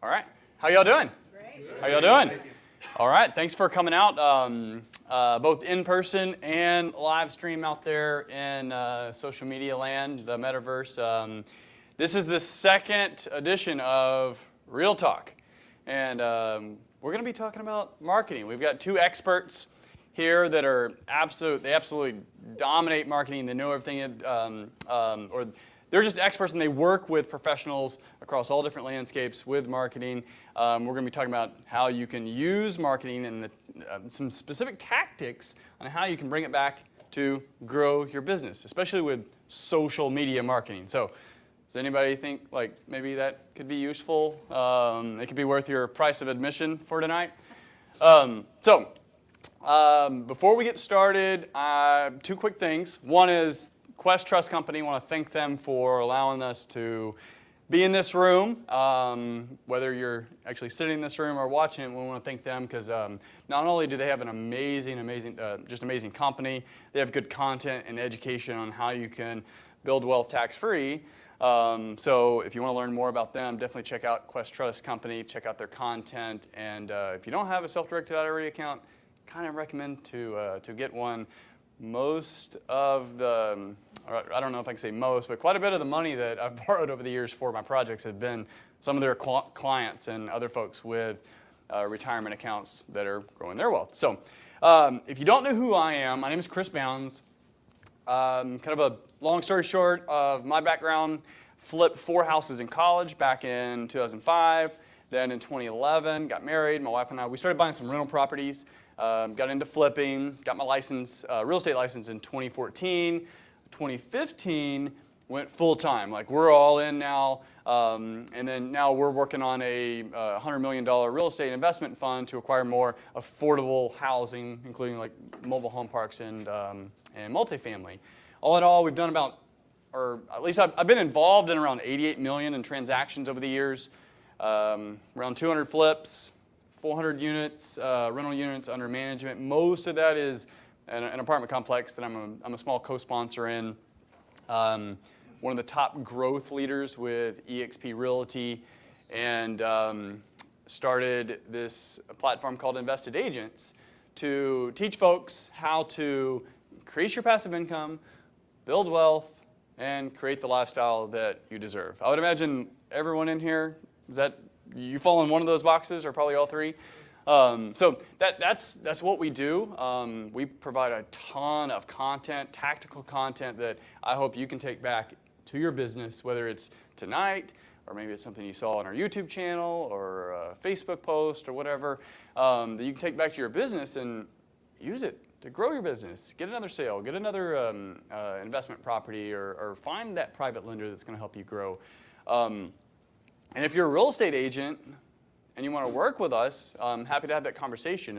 All right. How y'all doing? Great. How y'all doing? All right. Thanks for coming out, both in person and live stream out there in social media land, the metaverse. This is the second edition of Real Talk, and we're going to be talking about marketing. We've got two experts here that are absolutely dominate marketing. They know everything, or they're just experts, and they work with professionals across all different landscapes with marketing. We're going to be talking about how you can use marketing and some specific tactics on how you can bring it back to grow your business, especially with social media marketing. So, does anybody think like maybe that could be useful? It could be worth your price of admission for tonight. Before we get started, two quick things. One is Quest Trust Company. I want to thank them for allowing us to be in this room. Whether you're actually sitting in this room or watching it, we want to thank them because not only do they have an amazing company, they have good content and education on how you can build wealth tax-free. So if you want to learn more about them, definitely check out Quest Trust Company, check out their content, and if you don't have a self-directed IRA account, kind of recommend to get one. Most of the, I don't know if I can say most, but quite a bit of the money that I've borrowed over the years for my projects have been some of their clients and other folks with retirement accounts that are growing their wealth. So if you don't know who I am, my name is Chris Bounds. Kind of a long story short of my background, flipped 4 houses in college back in 2005. Then in 2011, got married. My wife and I, we started buying some rental properties. Got into flipping, got my license, real estate license in 2014. 2015 went full time. Like we're all in now, and then now we're working on a $100 million real estate investment fund to acquire more affordable housing, including like mobile home parks and multifamily. All in all, we've done about, or at least I've been involved in around 88 million in transactions over the years, around 200 flips. 400 units, rental units under management. Most of that is an apartment complex that I'm a small co-sponsor in. One of the top growth leaders with eXp Realty, and started this platform called Invested Agents to teach folks how to increase your passive income, build wealth, and create the lifestyle that you deserve. I would imagine everyone in here, is that you fall in one of those boxes, or probably all three. So that's what we do. We provide a ton of content, tactical content that I hope you can take back to your business, whether it's tonight, or maybe it's something you saw on our YouTube channel, or a Facebook post, or whatever, that you can take back to your business and use it to grow your business. Get another sale, get another investment property, or find that private lender that's going to help you grow. And if you're a real estate agent and you want to work with us, I'm happy to have that conversation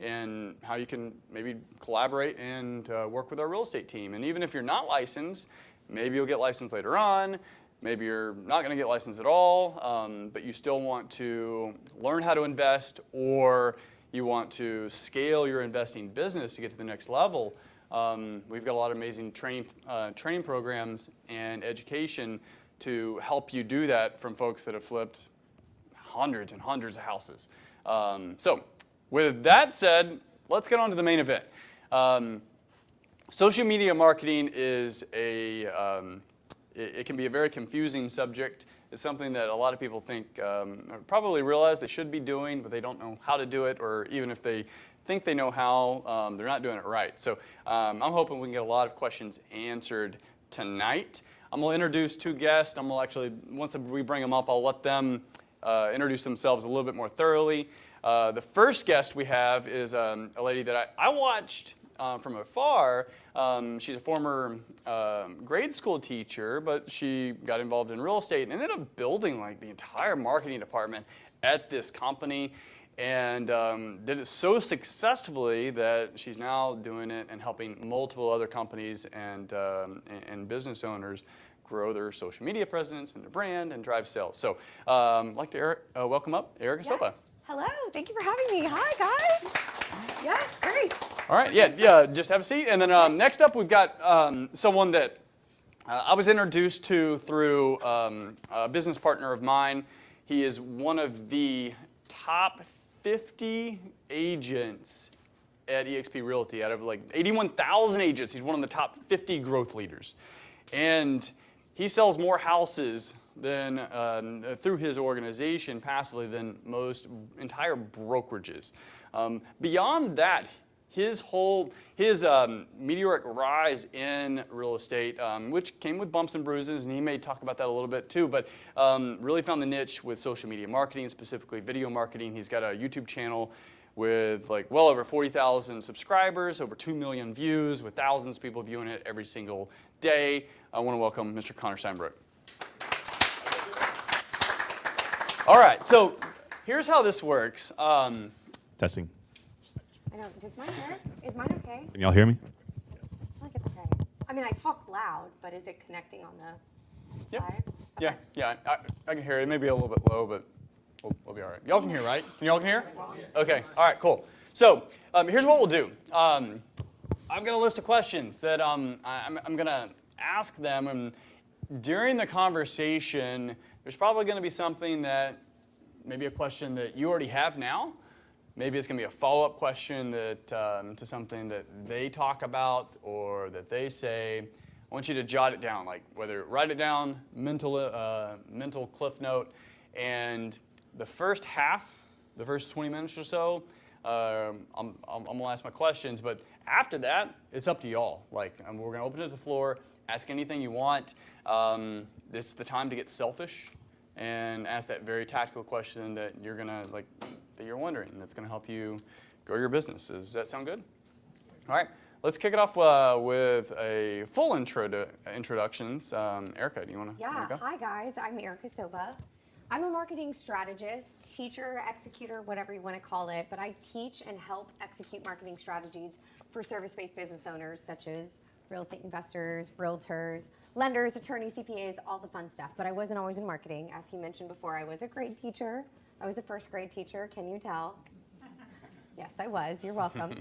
and how you can maybe collaborate and work with our real estate team. And even if you're not licensed, maybe you'll get licensed later on. Maybe you're not going to get licensed at all, but you still want to learn how to invest, or you want to scale your investing business to get to the next level. We've got a lot of amazing training programs and education to help you do that from folks that have flipped hundreds and hundreds of houses. So with that said, let's get on to the main event. Social media marketing is it can be a very confusing subject. It's something that a lot of people think, probably realize they should be doing, but they don't know how to do it, or even if they think they know how, they're not doing it right. So I'm hoping we can get a lot of questions answered tonight. I'm going to introduce two guests. I'm going to actually, once we bring them up, I'll let them introduce themselves a little bit more thoroughly. The first guest we have is a lady that I watched from afar. She's a former grade school teacher, but she got involved in real estate and ended up building like the entire marketing department at this company, and did it so successfully that she's now doing it and helping multiple other companies and business owners grow their social media presence and their brand and drive sales. So I'd like to welcome up Erica Sobba. Hello, thank you for having me. Hi, guys. Yes, great. All right, yeah, just have a seat. And then next up, we've got someone that I was introduced to through a business partner of mine. He is one of the top 50 agents at eXp Realty. Out of like 81,000 agents, he's one of the top 50 growth leaders. And he sells more houses than through his organization passively than most entire brokerages. Beyond that, his meteoric rise in real estate, which came with bumps and bruises, and he may talk about that a little bit too, but really found the niche with social media marketing, specifically video marketing. He's got a YouTube channel with like well over 40,000 subscribers, over 2 million views, with thousands of people viewing it every single day. I want to welcome Mr. Connor Steinbrook. All right, so here's how this works. Testing. I know. Does mine work? Is mine okay? Can y'all hear me? I feel like it's okay. I mean, I talk loud, but is it connecting on the live? Okay. Yeah, I can hear it. It may be a little bit low, but we'll be all right. Y'all can hear, right? Can y'all hear? Okay, all right, cool. So here's what we'll do. I've got a list of questions that I'm going to ask them, and during the conversation, there's probably going to be something that, maybe a question that you already have now. Maybe it's going to be a follow-up question that to something that they talk about or that they say. I want you to jot it down, like whether write it down, mental cliff note, and the first half, the first 20 minutes or so, I'm going to ask my questions, but after that, it's up to y'all. Like, we're going to open it to the floor, ask anything you want. This is the time to get selfish and ask that very tactical question that you're gonna that you're wondering. That's gonna help you grow your business. Does that sound good? All right, let's kick it off with a full introductions. Erica, do you want to? Yeah. Hi guys, I'm Erica Sobba. I'm a marketing strategist, teacher, executor, whatever you want to call it. But I teach and help execute marketing strategies for service-based business owners such as real estate investors, realtors, lenders, attorneys, CPAs, all the fun stuff. But I wasn't always in marketing. As he mentioned before, I was a grade teacher. I was a first grade teacher. Can you tell? Yes, I was. You're welcome.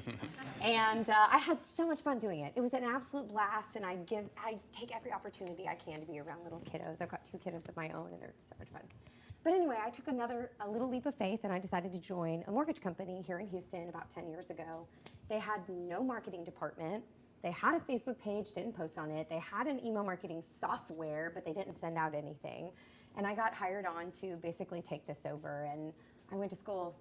And I had so much fun doing it. It was an absolute blast, and I take every opportunity I can to be around little kiddos. I've got 2 kiddos of my own, and they're so much fun. But anyway, I took a little leap of faith, and I decided to join a mortgage company here in Houston about 10 years ago. They had no marketing department. They had a Facebook page, didn't post on it. They had an email marketing software, but they didn't send out anything. And I got hired on to basically take this over. And I went to school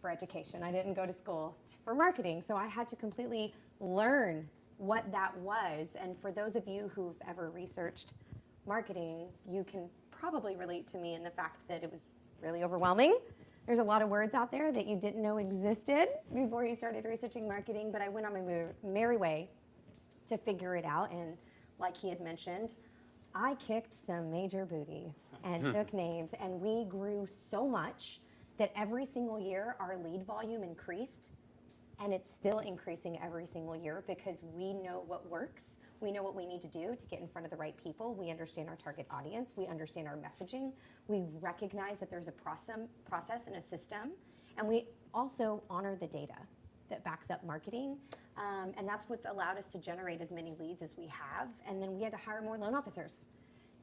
for education. I didn't go to school for marketing. So I had to completely learn what that was. And for those of you who've ever researched marketing, you can probably relate to me in the fact that it was really overwhelming. There's a lot of words out there that you didn't know existed before you started researching marketing. But I went on my merry way to figure it out, and like he had mentioned, I kicked some major booty and took names, and we grew so much that every single year our lead volume increased, and it's still increasing every single year because we know what works. We know what we need to do to get in front of the right people. We understand our target audience. We understand our messaging. We recognize that there's a process and a system, and we also honor the data that backs up marketing. And that's what's allowed us to generate as many leads as we have. And then we had to hire more loan officers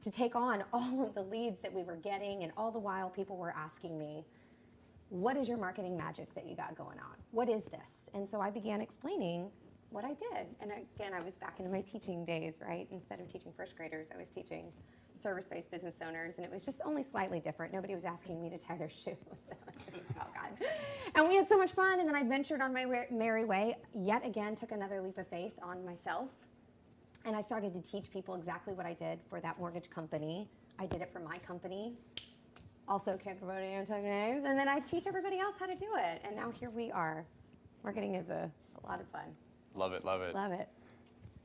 to take on all of the leads that we were getting. And all the while, people were asking me, what is your marketing magic that you got going on? What is this? And so I began explaining what I did. And again, I was back into my teaching days, right? Instead of teaching first graders, I was teaching service-based business owners, and it was just only slightly different. Nobody was asking me to tie their shoe. So, oh God. And we had so much fun, and then I ventured on my merry way, yet again took another leap of faith on myself, and I started to teach people exactly what I did for that mortgage company. I did it for my company, also kicked booty and took names, and then I teach everybody else how to do it, and now here we are. Marketing is a lot of fun. Love it, love it. Love it.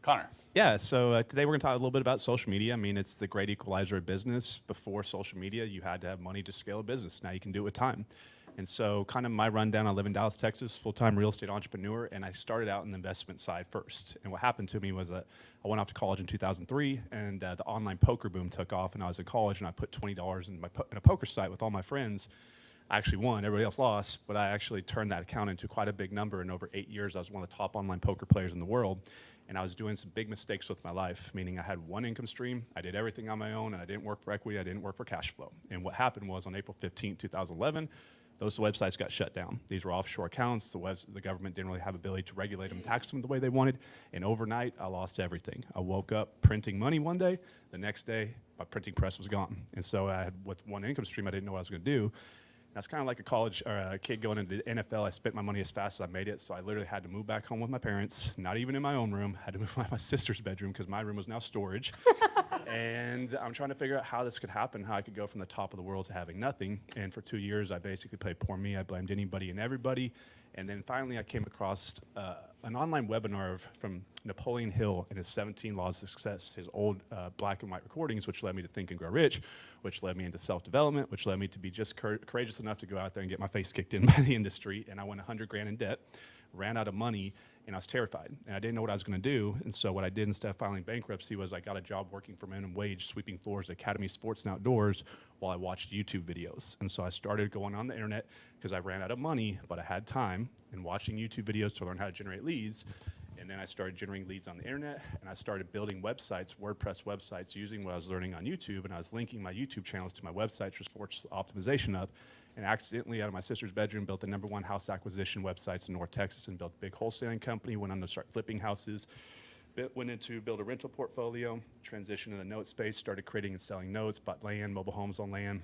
Connor. Yeah, so today we're going to talk a little bit about social media. I mean, it's the great equalizer of business. Before social media, you had to have money to scale a business. Now you can do it with time. And so kind of my rundown, I live in Dallas, Texas, full-time real estate entrepreneur, and I started out in the investment side first. And what happened to me was that I went off to college in 2003, and the online poker boom took off, and I was in college, and I put $20 in a poker site with all my friends. I actually won, everybody else lost, but I actually turned that account into quite a big number. In over 8 years, I was one of the top online poker players in the world. And I was doing some big mistakes with my life, meaning I had one income stream, I did everything on my own, and I didn't work for equity, I didn't work for cash flow. And what happened was on April 15, 2011, those websites got shut down. These were offshore accounts. The government didn't really have ability to regulate them, tax them the way they wanted. And overnight, I lost everything. I woke up printing money one day. The next day, my printing press was gone. And so I had, with one income stream, I didn't know what I was going to do. That's kind of like a college or a kid going into the NFL. I spent my money as fast as I made it, so I literally had to move back home with my parents, not even in my own room. I had to move to my sister's bedroom because my room was now storage. And I'm trying to figure out how this could happen, how I could go from the top of the world to having nothing. And for 2 years, I basically played poor me. I blamed anybody and everybody. And then finally, I came across an online webinar from Napoleon Hill and his 17 Laws of Success, his old black and white recordings, which led me to Think and Grow Rich, which led me into self-development, which led me to be just courageous enough to go out there and get my face kicked in by the industry. And I went 100 grand in debt, ran out of money, and I was terrified. And I didn't know what I was going to do. And so what I did instead of filing bankruptcy was I got a job working for minimum wage, sweeping floors at Academy Sports and Outdoors while I watched YouTube videos. And so I started going on the internet because I ran out of money, but I had time, and watching YouTube videos to learn how to generate leads. And then I started generating leads on the internet, and I started building websites, WordPress websites, using what I was learning on YouTube, and I was linking my YouTube channels to my websites, just forced optimization up, and accidentally out of my sister's bedroom built the #1 house acquisition websites in North Texas and built a big wholesaling company, went on to start flipping houses, went into build a rental portfolio, transitioned to the note space, started creating and selling notes, bought land, mobile homes on land,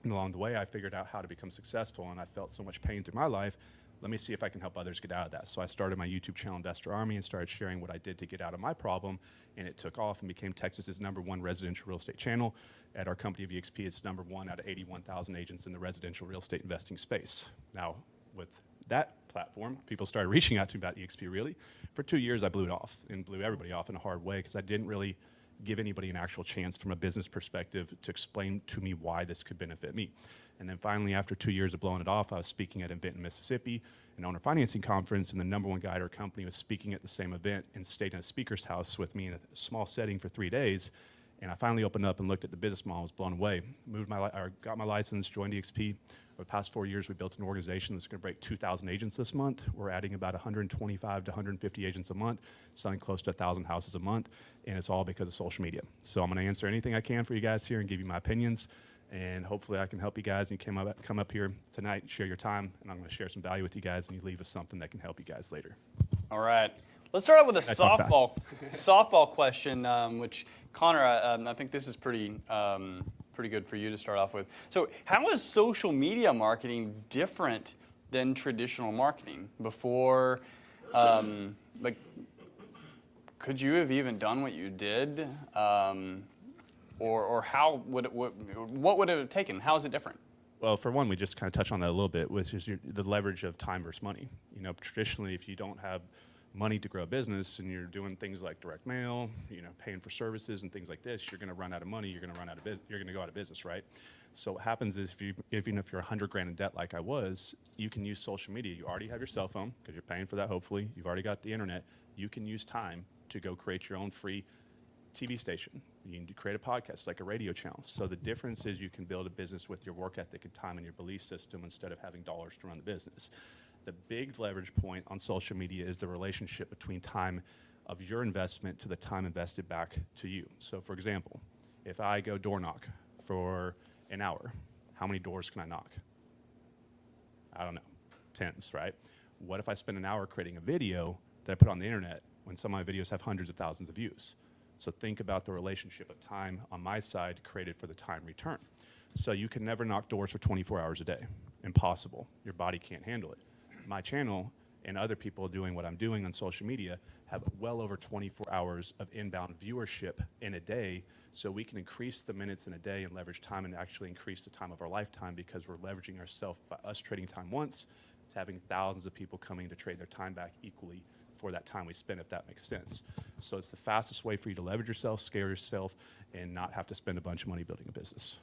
and along the way I figured out how to become successful, and I felt so much pain through my life. Let me see if I can help others get out of that. So I started my YouTube channel, Investor Army, and started sharing what I did to get out of my problem, and it took off and became Texas's #1 residential real estate channel. At our company, VXP, it's #1 out of 81,000 agents in the residential real estate investing space. Now, with that platform, people started reaching out to me about EXP Realty. For 2 years, I blew it off and blew everybody off in a hard way because I didn't really give anybody an actual chance from a business perspective to explain to me why this could benefit me. And then finally, after 2 years of blowing it off, I was speaking at an event in Mississippi, an owner financing conference, and the #1 guy at our company was speaking at the same event and stayed in a speaker's house with me in a small setting for 3 days. And I finally opened up and looked at the business model, was blown away. Got my license, joined EXP. Over the past 4 years, we built an organization that's going to break 2,000 agents this month. We're adding about 125 to 150 agents a month, selling close to 1,000 houses a month, and it's all because of social media. So I'm going to answer anything I can for you guys here and give you my opinions, and hopefully I can help you guys. And you come up here tonight and share your time, and I'm going to share some value with you guys, and you leave us something that can help you guys later. All right. Let's start out with a softball question, which Connor, I think this is pretty good for you to start off with. So, how is social media marketing different than traditional marketing? Before, could you have even done what you did, or how what would it have taken? How is it different? Well, for one, we just kind of touched on that a little bit, which is the leverage of time versus money. You know, traditionally, if you don't have money to grow a business and you're doing things like direct mail, paying for services and things like this, you're going to run out of money. You're going to run out of you're going to go out of business, right? So what happens is even if you're 100 grand in debt like I was, you can use social media. You already have your cell phone because you're paying for that. Hopefully, you've already got the internet. You can use time to go create your own free TV station. You can create a podcast, like a radio channel. So the difference is you can build a business with your work ethic and time and your belief system instead of having dollars to run the business. The big leverage point on social media is the relationship between time of your investment to the time invested back to you. So for example, if I go door knock for an hour, how many doors can I knock? I don't know, tens, right? What if I spend an hour creating a video that I put on the internet when some of my videos have hundreds of thousands of views? So think about the relationship of time on my side created for the time return. So you can never knock doors for 24 hours a day. Impossible. Your body can't handle it. My channel and other people doing what I'm doing on social media have well over 24 hours of inbound viewership in a day, so we can increase the minutes in a day and leverage time and actually increase the time of our lifetime because we're leveraging ourselves by us trading time once to having thousands of people coming to trade their time back equally for that time we spend, if that makes sense. So it's the fastest way for you to leverage yourself, scale yourself, and not have to spend a bunch of money building a business.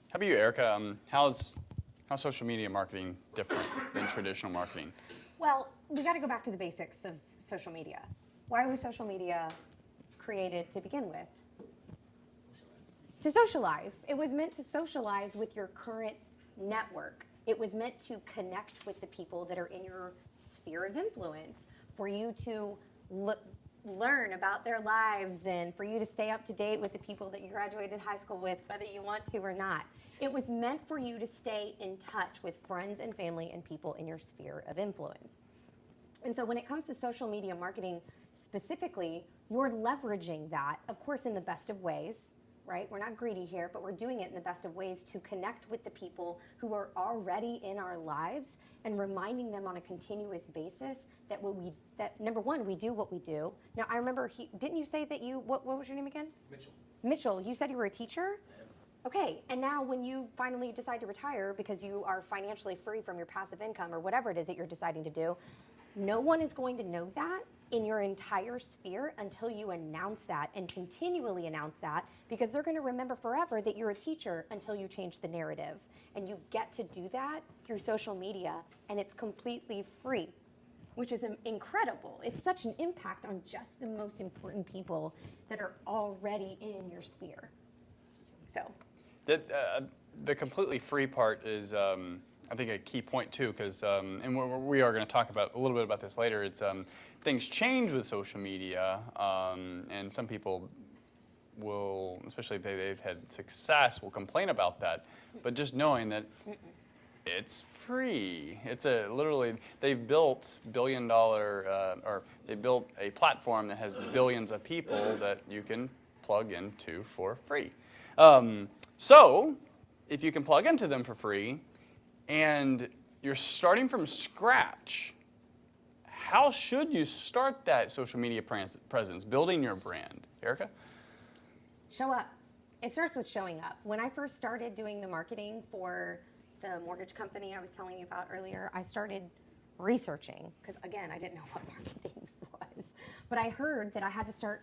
How about you, Erica? How's social media marketing different than traditional marketing? Well, we got to go back to the basics of social media. Why was social media created to begin with? To socialize. It was meant to socialize with your current network. It was meant to connect with the people that are in your sphere of influence, for you to learn about their lives and for you to stay up to date with the people that you graduated high school with, whether you want to or not. It was meant for you to stay in touch with friends and family and people in your sphere of influence. And so when it comes to social media marketing specifically, you're leveraging that, of course, in the best of ways, right? We're not greedy here, but we're doing it in the best of ways to connect with the people who are already in our lives and reminding them on a continuous basis that number one, we do what we do. Now, I remember, didn't you say that what was your name again? Mitchell. Mitchell, you said you were a teacher? Okay, and now when you finally decide to retire because you are financially free from your passive income or whatever it is that you're deciding to do, no one is going to know that in your entire sphere until you announce that and continually announce that, because they're going to remember forever that you're a teacher until you change the narrative. And you get to do that through social media, and it's completely free, which is incredible. It's such an impact on just the most important people that are already in your sphere. So the completely free part is, I think, a key point too, because and we are going to talk about a little bit about this later. It's things change with social media, and some people will, especially if they've had success, will complain about that. But just knowing that it's free. It's literally, they've built or they built a platform that has billions of people that you can plug into for free. So if you can plug into them for free and you're starting from scratch, how should you start that social media presence, building your brand? Erica? show up. It starts with showing up. When I first started doing the marketing for the mortgage company I was telling you about earlier, I started researching because, again, I didn't know what marketing was. But I heard that I had to start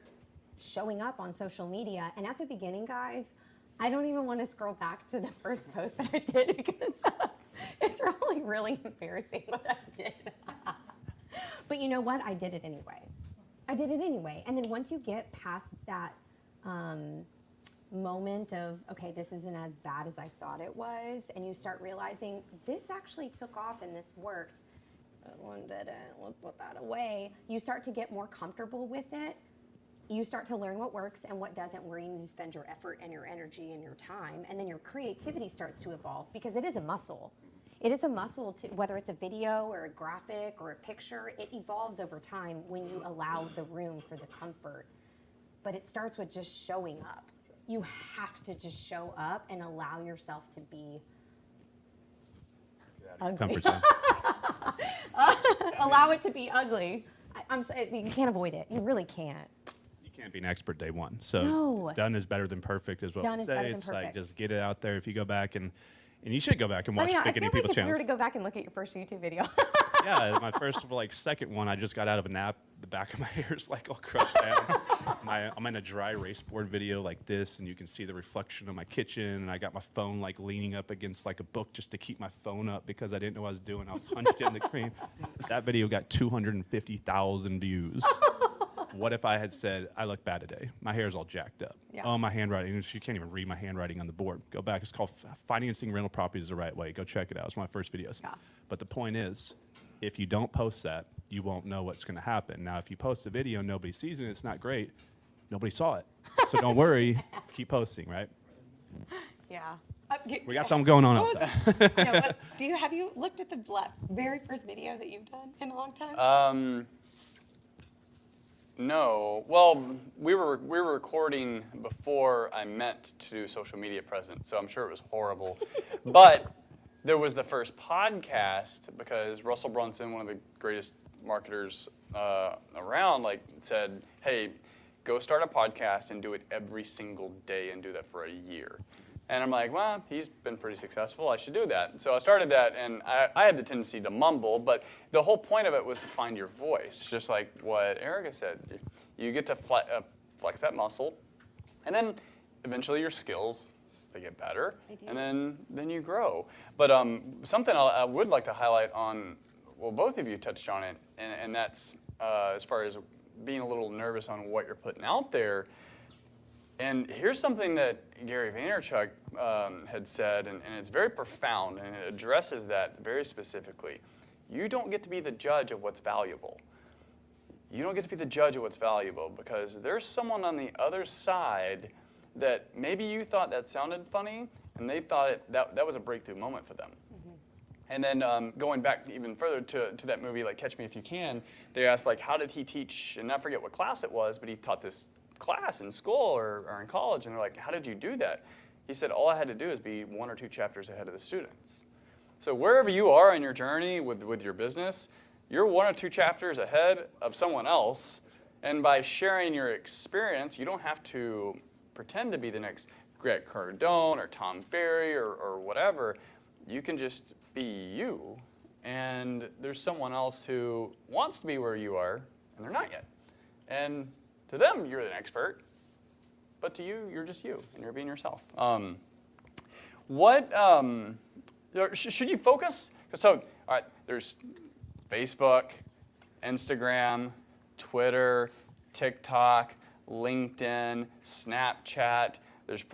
showing up on social media. And at the beginning, guys, I don't even want to scroll back to the first post that I did because it's really embarrassing what I did. But you know what? I did it anyway. And then once you get past that moment of, okay, this isn't as bad as I thought it was, and you start realizing this actually took off and this worked, that one didn't, let's put that away. You start to get more comfortable with it. You start to learn what works and what doesn't, where you need to spend your effort and your energy and your time, and then your creativity starts to evolve because it is a muscle. It is a muscle, to, whether it's a video or a graphic or a picture, it evolves over time when you allow the room for the comfort. But it starts with just showing up. You have to just show up and allow yourself to be ugly. Comfort zone. Allow it to be ugly. You can't avoid it. You really can't. You can't be an expert day one. So No. done is better than perfect is what Done we is say. better than It's like perfect. just get it out there. If you go back and you should go back and watch I Picking feel People like if we were channels. to go back and look at your first YouTube video. Yeah, my first second one, I just got out of a nap. The back of my hair is like all crushed down. I'm in a dry erase board video like this, and you can see the reflection of my kitchen. And I got my phone like leaning up against like a book just to keep my phone up because I didn't know what I was doing. I was hunched in the cream. That video got 250,000 views. What if I had said, I look bad today? My hair's all jacked up. Yeah. Oh, my handwriting. You can't even read my handwriting on the board. Go back. It's called Financing Rental Properties the Right Way. Go check it out. It's one of my first videos. Yeah. But the point is, if you don't post that, you won't know what's going to happen. Now, if you post a video and nobody sees it, it's not great. Nobody saw it. So don't worry. Keep posting, right? Yeah. We got something going on What was outside. No, but have you looked at the very first video that you've done in a long time? No. Well, we were recording before I meant to do social media presence, so I'm sure it was horrible. But there was the first podcast because Russell Brunson, one of the greatest marketers around, said, "Hey, go start a podcast and do it every single day and do that for a year." And I'm like, well, he's been pretty successful. I should do that. So I started that, and I had the tendency to mumble, but the whole point of it was to find your voice, just like what Erica said. You get to flex that muscle, and then eventually your skills, they get better, and then you grow. But something I would like to highlight on, well, both of you touched on it, and that's as far as being a little nervous on what you're putting out there. And here's something that Gary Vaynerchuk had said, and it's very profound, and it addresses that very specifically. You don't get to be the judge of what's valuable. you don't get to be the judge of what's valuable, because there's someone on the other side that maybe you thought that sounded funny, and they thought that was a breakthrough moment for them. And then going back even further to that movie, like Catch Me If You Can, they asked, like, how did he teach, and I forget what class it was, but he taught this class in school or in college, and they're like, how did you do that? He said, all I had to do is be 1 or 2 chapters ahead of the students. So wherever you are in your journey with your business, you're 1 or 2 chapters ahead of someone else, and by sharing your experience, you don't have to pretend to be the next Grant Cardone or Tom Ferry or whatever. You can just be you, and there's someone else who wants to be where you are, and they're not yet. And to them, you're an expert, but to you, you're just you, and you're being yourself. Should you focus? So, all right, there's Facebook, Instagram, Twitter, TikTok, LinkedIn, Snapchat. There's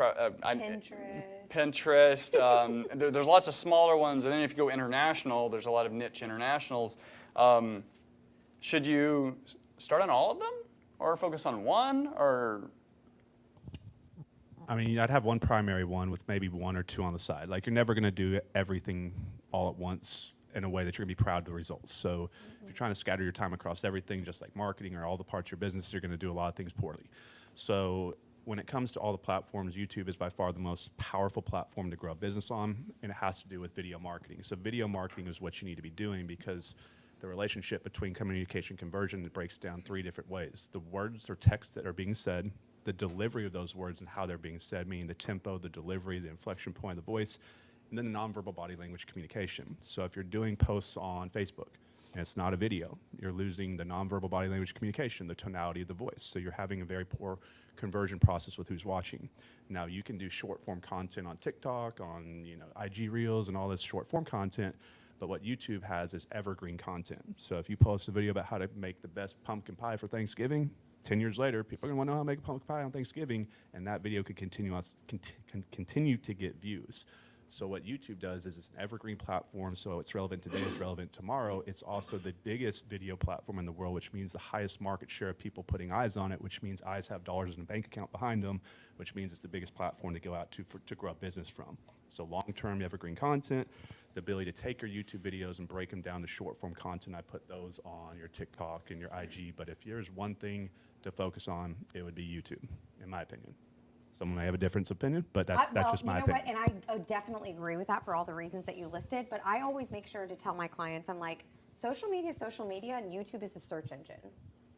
Pinterest. There's lots of smaller ones, and then if you go international, there's a lot of niche internationals. Should you start on all of them, or focus on one, or? I mean, I'd have one primary one with maybe 1 or 2 on the side. Like, you're never going to do everything all at once in a way that you're going to be proud of the results. So if you're trying to scatter your time across everything, just like marketing or all the parts of your business, you're going to do a lot of things poorly. So when it comes to all the platforms, YouTube is by far the most powerful platform to grow a business on, and it has to do with video marketing. So video marketing is what you need to be doing, because the relationship between communication and conversion, it breaks down 3 different ways. The words or text that are being said, the delivery of those words and how they're being said, meaning the tempo, the delivery, the inflection point of the voice, and then the nonverbal body language communication. So if you're doing posts on Facebook and it's not a video, you're losing the nonverbal body language communication, the tonality of the voice. So you're having a very poor conversion process with who's watching. Now, you can do short form content on TikTok, on IG Reels and all this short form content, but what YouTube has is evergreen content. So if you post a video about how to make the best pumpkin pie for Thanksgiving, 10 years later, people are going to want to know how to make a pumpkin pie on Thanksgiving, and that video could continue to get views. So what YouTube does is it's an evergreen platform, so it's relevant today, it's relevant tomorrow. It's also the biggest video platform in the world, which means the highest market share of people putting eyes on it, which means eyes have dollars in a bank account behind them, which means it's the biggest platform to go out to grow a business from. So long-term evergreen content, the ability to take your YouTube videos and break them down to short-form content. I put those on your TikTok and your IG, but if there's one thing to focus on, it would be YouTube, in my opinion. Someone may have a different opinion, but that's just my opinion. What? And I definitely agree with that for all the reasons that you listed, but I always make sure to tell my clients, I'm like, social media, and YouTube is a search engine.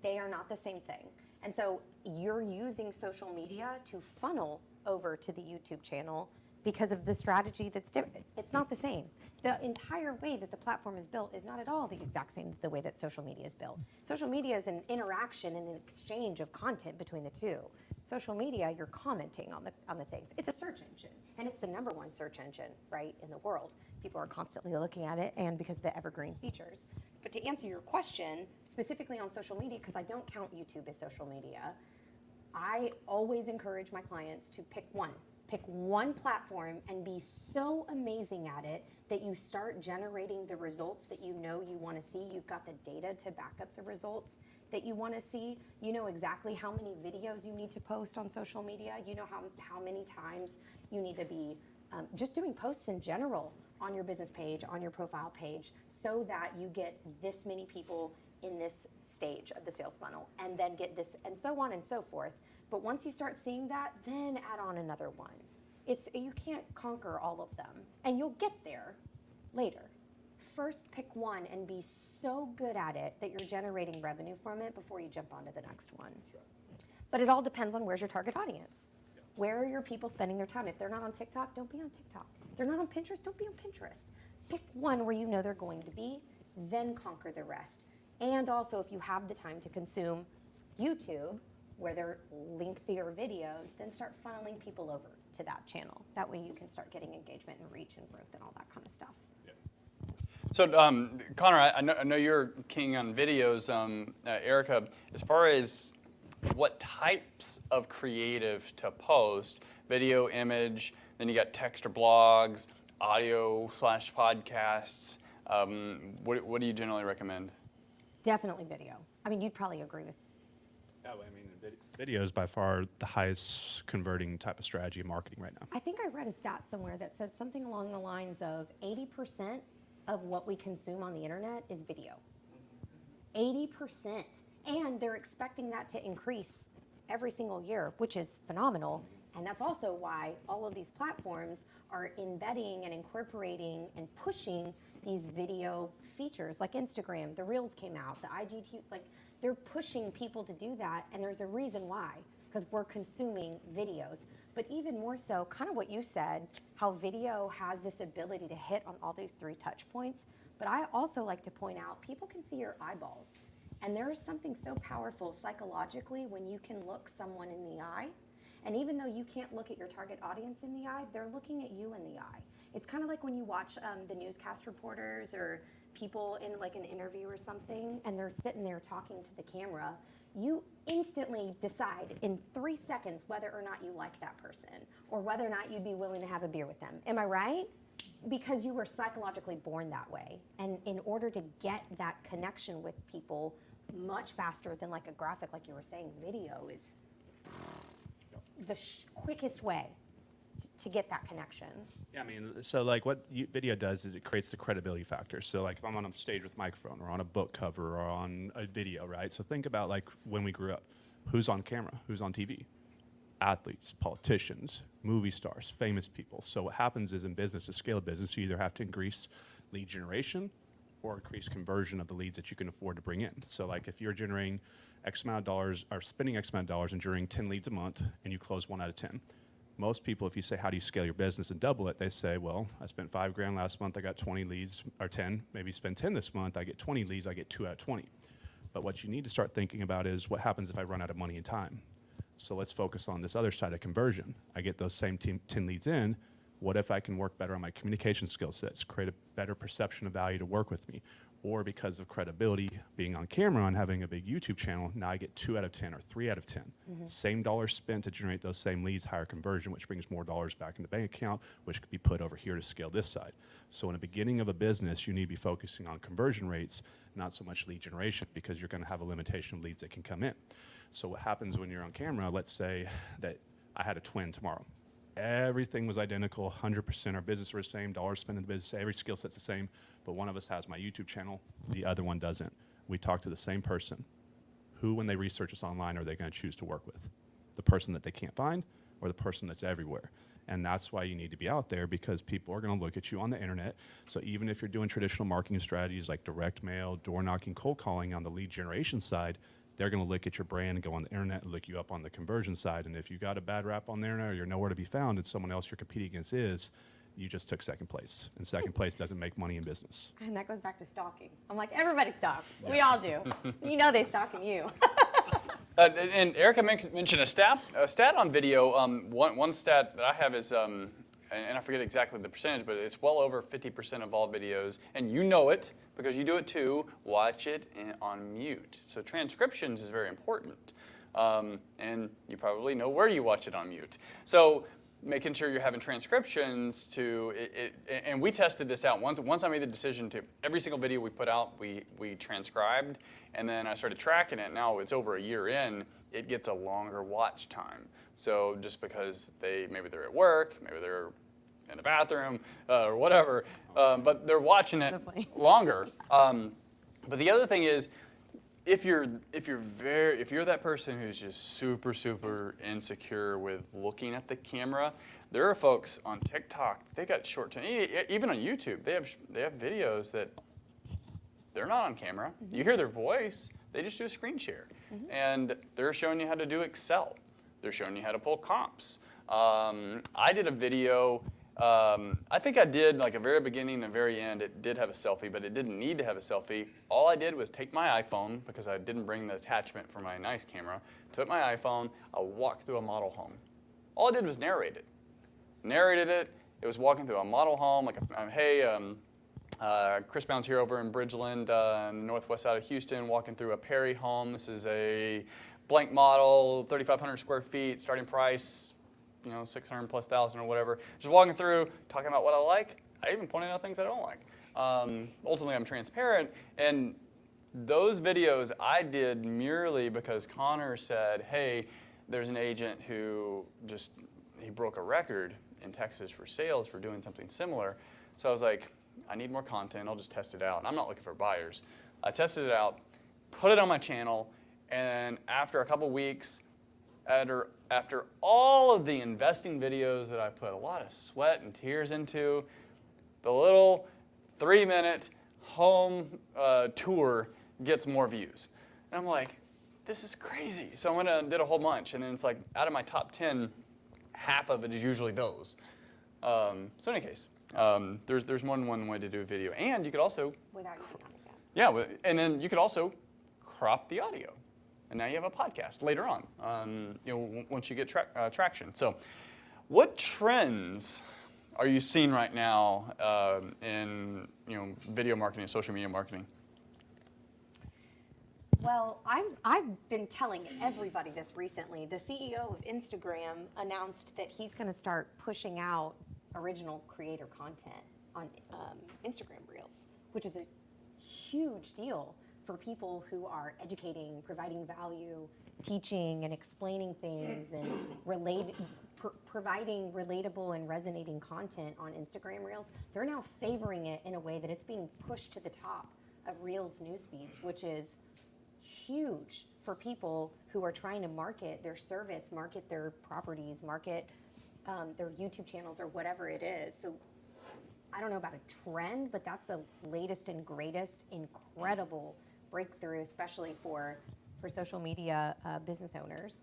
They are not the same thing. And so you're using social media to funnel over to the YouTube channel because of the strategy that's different. It's not the same. The entire way that the platform is built is not at all the exact same the way that social media is built. Social media is an interaction and an exchange of content between the two. Social media, you're commenting on the things. It's a search engine, and it's the #1 search engine, right, in the world. People are constantly looking at it, and because of the evergreen features. But to answer your question, specifically on social media, because I don't count YouTube as social media, I always encourage my clients to pick one. Pick one platform and be so amazing at it that you start generating the results that you know you want to see. You've got the data to back up the results that you want to see. You know exactly how many videos you need to post on social media. You know how many times you need to be just doing posts in general on your business page, on your profile page, so that you get this many people in this stage of the sales funnel, and then get this, and so on and so forth. But once you start seeing that, then add on another one. You can't conquer all of them, and you'll get there later. First, pick one and be so good at it that you're generating revenue from it before you jump onto the next one. Sure. But it all depends on where's your target audience. Where are your people spending their time? If they're not on TikTok, don't be on TikTok. If they're not on Pinterest, don't be on Pinterest. Pick one where you know they're going to be, then conquer the rest. And also, if you have the time to consume YouTube, where they're lengthier videos, then start funneling people over to that channel. That way you can start getting engagement and reach and growth and all that kind of stuff. So, Connor, I know you're king on videos. Erica, as far as what types of creative to post, video, image, then you got text or blogs, audio/podcasts, what do you generally recommend? Definitely video. I mean, you'd probably agree with. Yeah, well, I mean, video is by far the highest converting type of strategy in marketing right now. I think I read a stat somewhere that said something along the lines of 80% of what we consume on the internet is video. 80%. And they're expecting that to increase every single year, which is phenomenal. And that's also why all of these platforms are embedding and incorporating and pushing these video features like Instagram. The Reels came out, the IGTV, like they're pushing people to do that. And there's a reason why, because we're consuming videos. But even more so, kind of what you said, how video has this ability to hit on all these 3 touch points. But I also like to point out, people can see your eyeballs. And there is something so powerful psychologically when you can look someone in the eye. And even though you can't look at your target audience in the eye, they're looking at you in the eye. It's kind of like when you watch the newscast reporters or people in like an interview or something, and they're sitting there talking to the camera. You instantly decide in 3 seconds whether or not you like that person or whether or not you'd be willing to have a beer with them. Am I right? Because you were psychologically born that way. And in order to get that connection with people much faster than like a graphic, like you were saying, video is the quickest way to get that connection. Yeah, I mean, so like what video does is it creates the credibility factor. So like if I'm on a stage with a microphone or on a book cover or on a video, right? So think about like when we grew up, who's on camera, who's on TV? Athletes, politicians, movie stars, famous people. So what happens is in business, to scale a business, you either have to increase lead generation or increase conversion of the leads that you can afford to bring in. So like if you're generating X amount of dollars or spending X amount of dollars and generating 10 leads a month and you close 1 out of 10. Most people, if you say, how do you scale your business and double it? They say, well, I spent $5,000 last month, I got 20 leads, or 10, maybe spend 10 this month, I get 20 leads, I get 2 out of 20. But what you need to start thinking about is what happens if I run out of money and time? So let's focus on this other side of conversion. I get those same 10 leads in. What if I can work better on my communication skill sets, create a better perception of value to work with me? Or because of credibility, being on camera and having a big YouTube channel, now I get 2 out of 10 or 3 out of 10. Same dollars spent to generate those same leads, higher conversion, which brings more dollars back in the bank account, which could be put over here to scale this side. So in the beginning of a business, you need to be focusing on conversion rates, not so much lead generation, because you're gonna have a limitation of leads that can come in. So what happens when you're on camera, let's say that I had a twin tomorrow. Everything was identical, 100%. Our business were the same, dollars spent in the business, every skill set's the same, but one of us has my YouTube channel, the other one doesn't. We talk to the same person. Who, when they research us online, are they gonna choose to work with? The person that they can't find or the person that's everywhere? And that's why you need to be out there, because people are gonna look at you on the internet. So even if you're doing traditional marketing strategies like direct mail, door knocking, cold calling on the lead generation side, they're going to look at your brand, go on the internet, and look you up on the conversion side. And if you got a bad rap on the internet or you're nowhere to be found and someone else you're competing against is, you just took second place. And second place doesn't make money in business. And that goes back to stalking. I'm like, everybody stalks. We all do. You know they're stalking you. And Erica mentioned a stat on video. One stat that I have is, and I forget exactly the percentage, but it's well over 50% of all videos, and you know it because you do it too, watch it on mute. So transcriptions is very important, and you probably know where you watch it on mute. So making sure you're having transcriptions and we tested this out. Once I made the decision to, every single video we put out, we transcribed, and then I started tracking it. Now it's over a year in, it gets a longer watch time. So just because maybe they're at work, maybe they're in the bathroom or whatever, but they're watching it longer. But the other thing is, if you're that person who's just super insecure with looking at the camera, there are folks on TikTok, they got short term, even on YouTube, they have videos that they're not on camera. You hear their voice, they just do a screen share, and they're showing you how to do Excel. They're showing you how to pull comps. I did a video. I think I did like a very beginning and very end. It did have a selfie, but it didn't need to have a selfie. All I did was take my iPhone, because I didn't bring the attachment for my nice camera. Took my iPhone, I walked through a model home. All I did was narrate it. Narrated it. It was walking through a model home, like, hey, Chris Bound's here over in Bridgeland, on the northwest side of Houston, walking through a Perry home. This is a blank model, 3,500 square feet, starting price, 600 plus thousand or whatever. Just walking through, talking about what I like. I even pointed out things I don't like. Ultimately, I'm transparent, and those videos I did merely because Connor said, hey, there's an agent who he broke a record in Texas for sales for doing something similar. So I was like, I need more content, I'll just test it out. And I'm not looking for buyers. I tested it out, put it on my channel, and after a couple weeks, after all of the investing videos that I put a lot of sweat and tears into, the little 3-minute home tour gets more views. And I'm like, this is crazy. So I went and did a whole bunch, and then it's like out of my top 10, half of it is usually those. So in any case, there's more than one way to do a video, and you could also Without using audio. yeah, and then you could also crop the audio, and now you have a podcast later on. Once you get traction. So, what trends are you seeing right now in video marketing, social media marketing? Well, I've been telling everybody this recently. The CEO of Instagram announced that he's going to start pushing out original creator content on Instagram Reels, which is a huge deal for people who are educating, providing value, teaching and explaining things, and providing relatable and resonating content on Instagram Reels. They're now favoring it in a way that it's being pushed to the top of Reels news feeds, which is huge for people who are trying to market their service, market their properties, market their YouTube channels or whatever it is. So I don't know about a trend, but that's the latest and greatest incredible breakthrough, especially for social media business owners.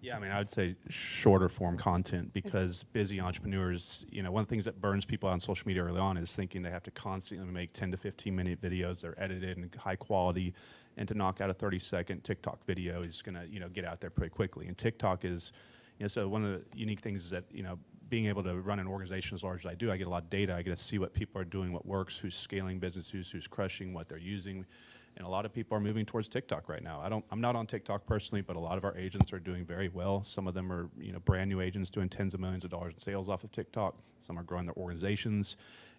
Yeah, I mean, I would say shorter form content, because busy entrepreneurs, one of the things that burns people on social media early on is thinking they have to constantly make 10 to 15 minute videos. They're edited and high quality, and to knock out a 30-second TikTok video is going to, get out there pretty quickly. And TikTok is, so one of the unique things is that, being able to run an organization as large as I do, I get a lot of data. I get to see what people are doing, what works, who's scaling businesses, who's crushing, what they're using. And a lot of people are moving towards TikTok right now. I'm not on TikTok personally, but a lot of our agents are doing very well. Some of them are, brand new agents doing tens of millions of dollars in sales off of TikTok. Some are growing their organizations.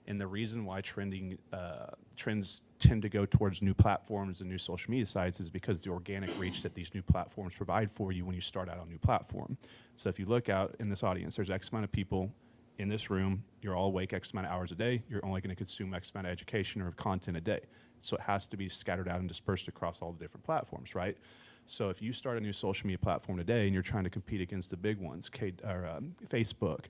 And the reason why trends tend to go towards new platforms and new social media sites is because the organic reach that these new platforms provide for you when you start out on a new platform. So if you look out in this audience, there's X amount of people in this room. You're all awake X amount of hours a day. You're only going to consume X amount of education or content a day. So it has to be scattered out and dispersed across all the different platforms, right? So if you start a new social media platform today and you're trying to compete against the big ones, Facebook,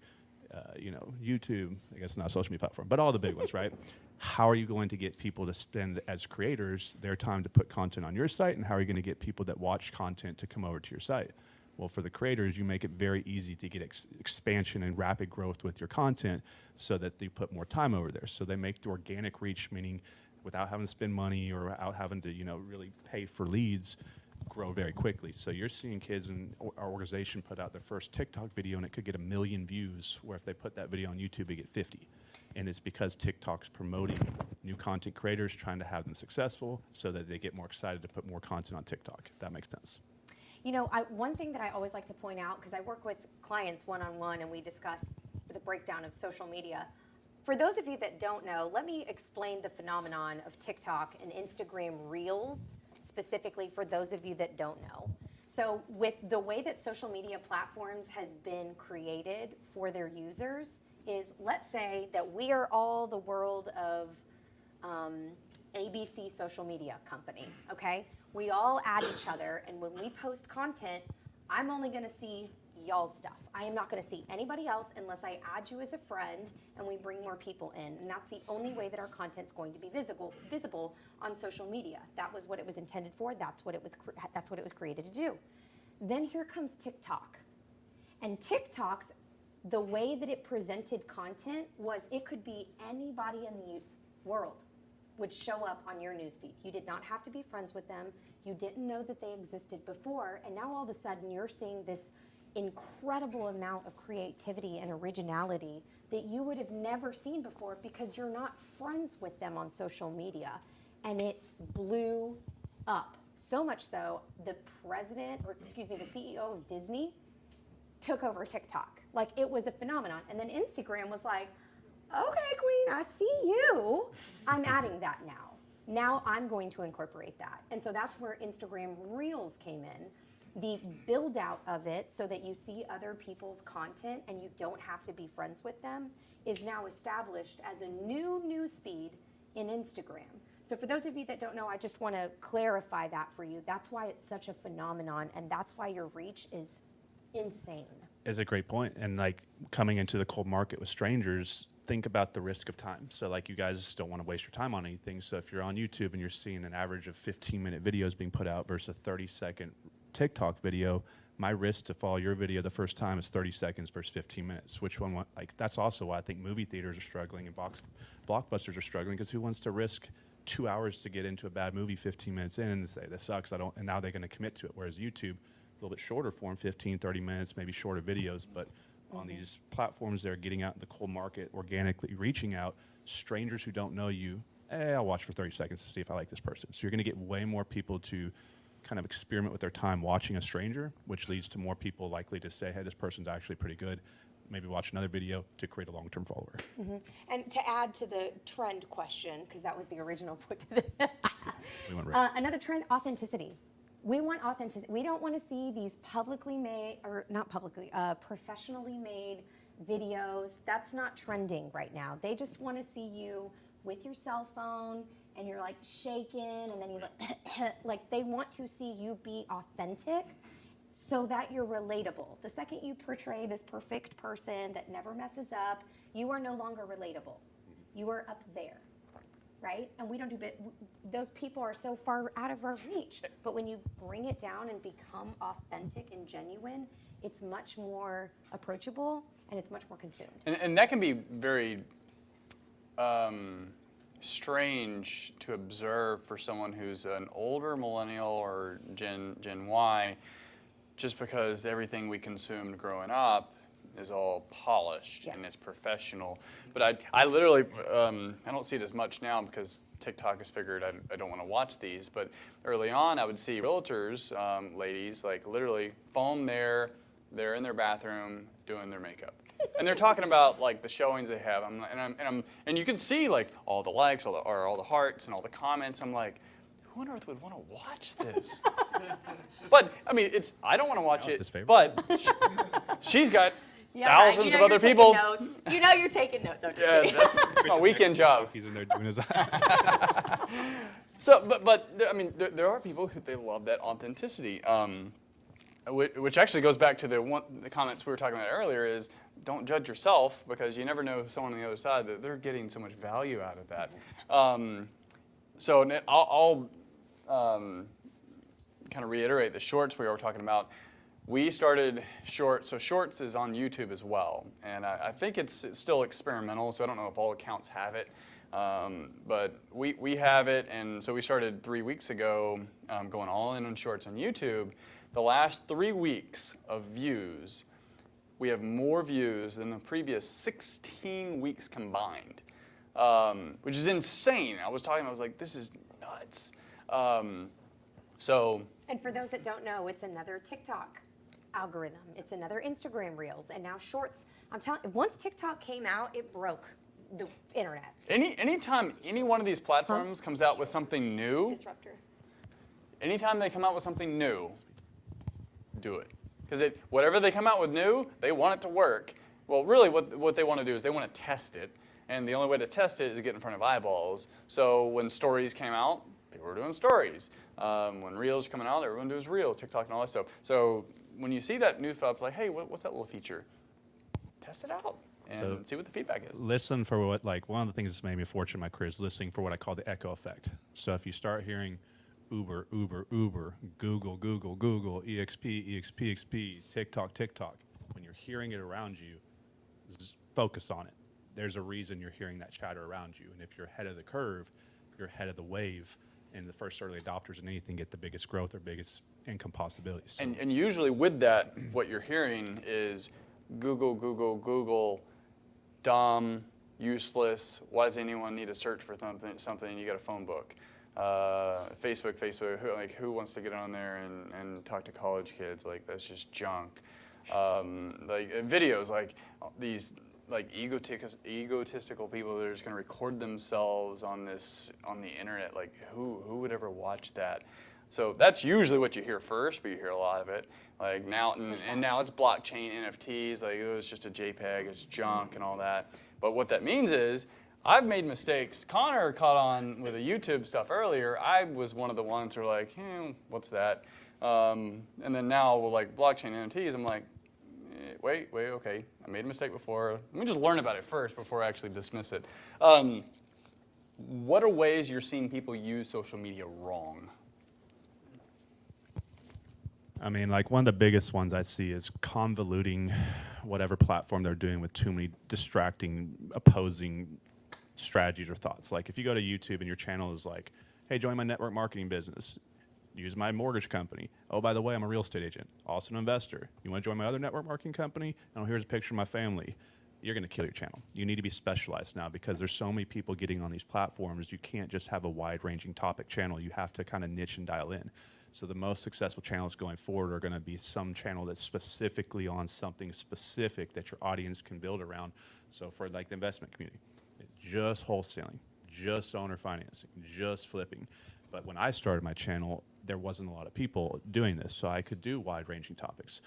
YouTube, I guess not a social media platform, but all the big ones, right? How are you going to get people to spend, as creators, their time to put content on your site, and how are you going to get people that watch content to come over to your site? Well, for the creators, you make it very easy to get expansion and rapid growth with your content so that they put more time over there. So they make the organic reach, meaning without having to spend money or without having to, really pay for leads, grow very quickly. So you're seeing kids in our organization put out their first TikTok video and it could get 1 million views, where if they put that video on YouTube, they get 50. And it's because TikTok's promoting new content creators, trying to have them successful so that they get more excited to put more content on TikTok, if that makes sense. One thing that I always like to point out, because I work with clients one-on-one and we discuss the breakdown of social media. For those of you that don't know, let me explain the phenomenon of TikTok and Instagram Reels, specifically for those of you that don't know. So with the way that social media platforms has been created for their users is, let's say that we are all the world of ABC social media company, okay? We all add each other, and when we post content, I'm only gonna see y'all's stuff. I am not gonna see anybody else unless I add you as a friend and we bring more people in. And that's the only way that our content's going to be visible on social media. That was what it was intended for. That's what it was created to do. Then here comes TikTok. And TikTok's, the way that it presented content was it could be anybody in the world would show up on your newsfeed. You did not have to be friends with them. You didn't know that they existed before. And now all of a sudden you're seeing this incredible amount of creativity and originality that you would have never seen before because you're not friends with them on social media. And it blew up. So much so, the CEO of Disney took over TikTok. Like, it was a phenomenon. And then Instagram was like, okay, queen, I see you. I'm adding that now. Now I'm going to incorporate that. And so that's where Instagram Reels came in. The build out of it so that you see other people's content and you don't have to be friends with them is now established as a new news feed in Instagram. So for those of you that don't know, I just want to clarify that for you. That's why it's such a phenomenon, and that's why your reach is insane. Is a great point. And like coming into the cold market with strangers, think about the risk of time. So like you guys don't want to waste your time on anything. So if you're on YouTube and you're seeing an average of 15-minute videos being put out versus a 30-second TikTok video, my risk to follow your video the first time is 30 seconds versus 15 minutes. Which one, like that's also why I think movie theaters are struggling and blockbusters are struggling, because who wants to risk 2 hours to get into a bad movie 15 minutes in and say, this sucks, and now they're going to commit to it. Whereas YouTube, a little bit shorter form, 15, 30 minutes, maybe shorter videos, but on these platforms, they're getting out in the cold market, organically reaching out, strangers who don't know you, I'll watch for 30 seconds to see if I like this person. So you're going to get way more people to kind of experiment with their time watching a stranger, which leads to more people likely to say, hey, this person's actually pretty good. Maybe watch another video to create a long-term follower. And to add to the trend question, because that was the original put to the We went right. another trend, authenticity. We want authenticity. We don't want to see these publicly made, or not publicly, professionally made videos. That's not trending right now. They just want to see you with your cell phone and you're like shaking and then you like they want to see you be authentic so that you're relatable. The second you portray this perfect person that never messes up, you are no longer relatable. You are up there. Right? And we don't do those people are so far out of our reach. But when you bring it down and become authentic and genuine, it's much more approachable and it's much more consumed. And that can be very strange to observe for someone who's an older millennial or Gen Y, just because everything we consumed growing up is all polished and it's professional. But I literally, I don't see it as much now because TikTok has figured I don't want to watch these. But early on, I would see realtors, ladies, like literally phone they're in their bathroom doing their makeup. And they're talking about like the showings they have. And you can see like all the likes, all the hearts and all the comments. I'm like, who on earth would want to watch this? But I mean, I don't want to watch it, but she's got thousands of other people. Notes. You know you're taking notes. Yeah, that's my weekend job. He's in there doing his So, but I mean, there are people who they love that authenticity, which actually goes back to the comments we were talking about earlier. Is don't judge yourself, because you never know someone on the other side that they're getting so much value out of that. So I'll kind of reiterate the shorts we were talking about. We started Shorts, so Shorts is on YouTube as well, and I think it's still experimental, so I don't know if all accounts have it, but we have it, and so we started 3 weeks ago going all in on Shorts on YouTube. The last 3 weeks of views, we have more views than the previous 16 weeks combined, which is insane. I was like, this is nuts. And for those that don't know, it's another TikTok algorithm. It's another Instagram Reels, and now Shorts. I'm telling you, once TikTok came out, it broke the internet. Anytime any one of these platforms comes out with something new, Disruptor. anytime they come out with something new, do it. Because whatever they come out with new, they want it to work. Well, really what they want to do is they want to test it. And the only way to test it is to get in front of eyeballs. So when stories came out, people were doing stories. When Reels are coming out, everyone does Reels, TikTok and all that stuff. So when you see that new stuff, like, hey, what's that little feature? Test it out and see what the feedback is. Listen for what, like, one of the things that's made me a fortune in my career is listening for what I call the echo effect. So if you start hearing Uber, Uber, Uber, Google, Google, Google, EXP, EXP, EXP, TikTok, TikTok, when you're hearing it around you, just focus on it. There's a reason you're hearing that chatter around you. And if you're ahead of the curve, you're ahead of the wave, and the first early adopters in anything get the biggest growth or biggest income possibilities. So And usually with that, what you're hearing is Google, Google, Google, dumb, useless. Why does anyone need to search for something? You got a phone book. Facebook. Who wants to get on there and talk to college kids? Like, that's just junk. Like videos, like these like egotistical people that are just going to record themselves on the internet. Like who would ever watch that? So that's usually what you hear first, but you hear a lot of it. Like now, and now it's blockchain NFTs. Like it's just a JPEG, it's junk and all that. But what that means is, I've made mistakes. Connor caught on with the YouTube stuff earlier. I was one of the ones who were like, what's that? And then now with like blockchain NFTs, I'm like, wait, okay. I made a mistake before. Let me just learn about it first before I actually dismiss it. What are ways you're seeing people use social media wrong? I mean, like one of the biggest ones I see is convoluting whatever platform they're doing with too many distracting, opposing strategies or thoughts. Like if you go to YouTube and your channel is like, hey, join my network marketing business, use my mortgage company. Oh, by the way, I'm a real estate agent, also an investor. You want to join my other network marketing company? Oh, here's a picture of my family. You're going to kill your channel. You need to be specialized now because there's so many people getting on these platforms. You can't just have a wide-ranging topic channel. You have to kind of niche and dial in. So the most successful channels going forward are going to be some channel that's specifically on something specific that your audience can build around. So for like the investment community, just wholesaling, just owner financing, just flipping. But when I started my channel, there wasn't a lot of people doing this. So I could do wide-ranging topics,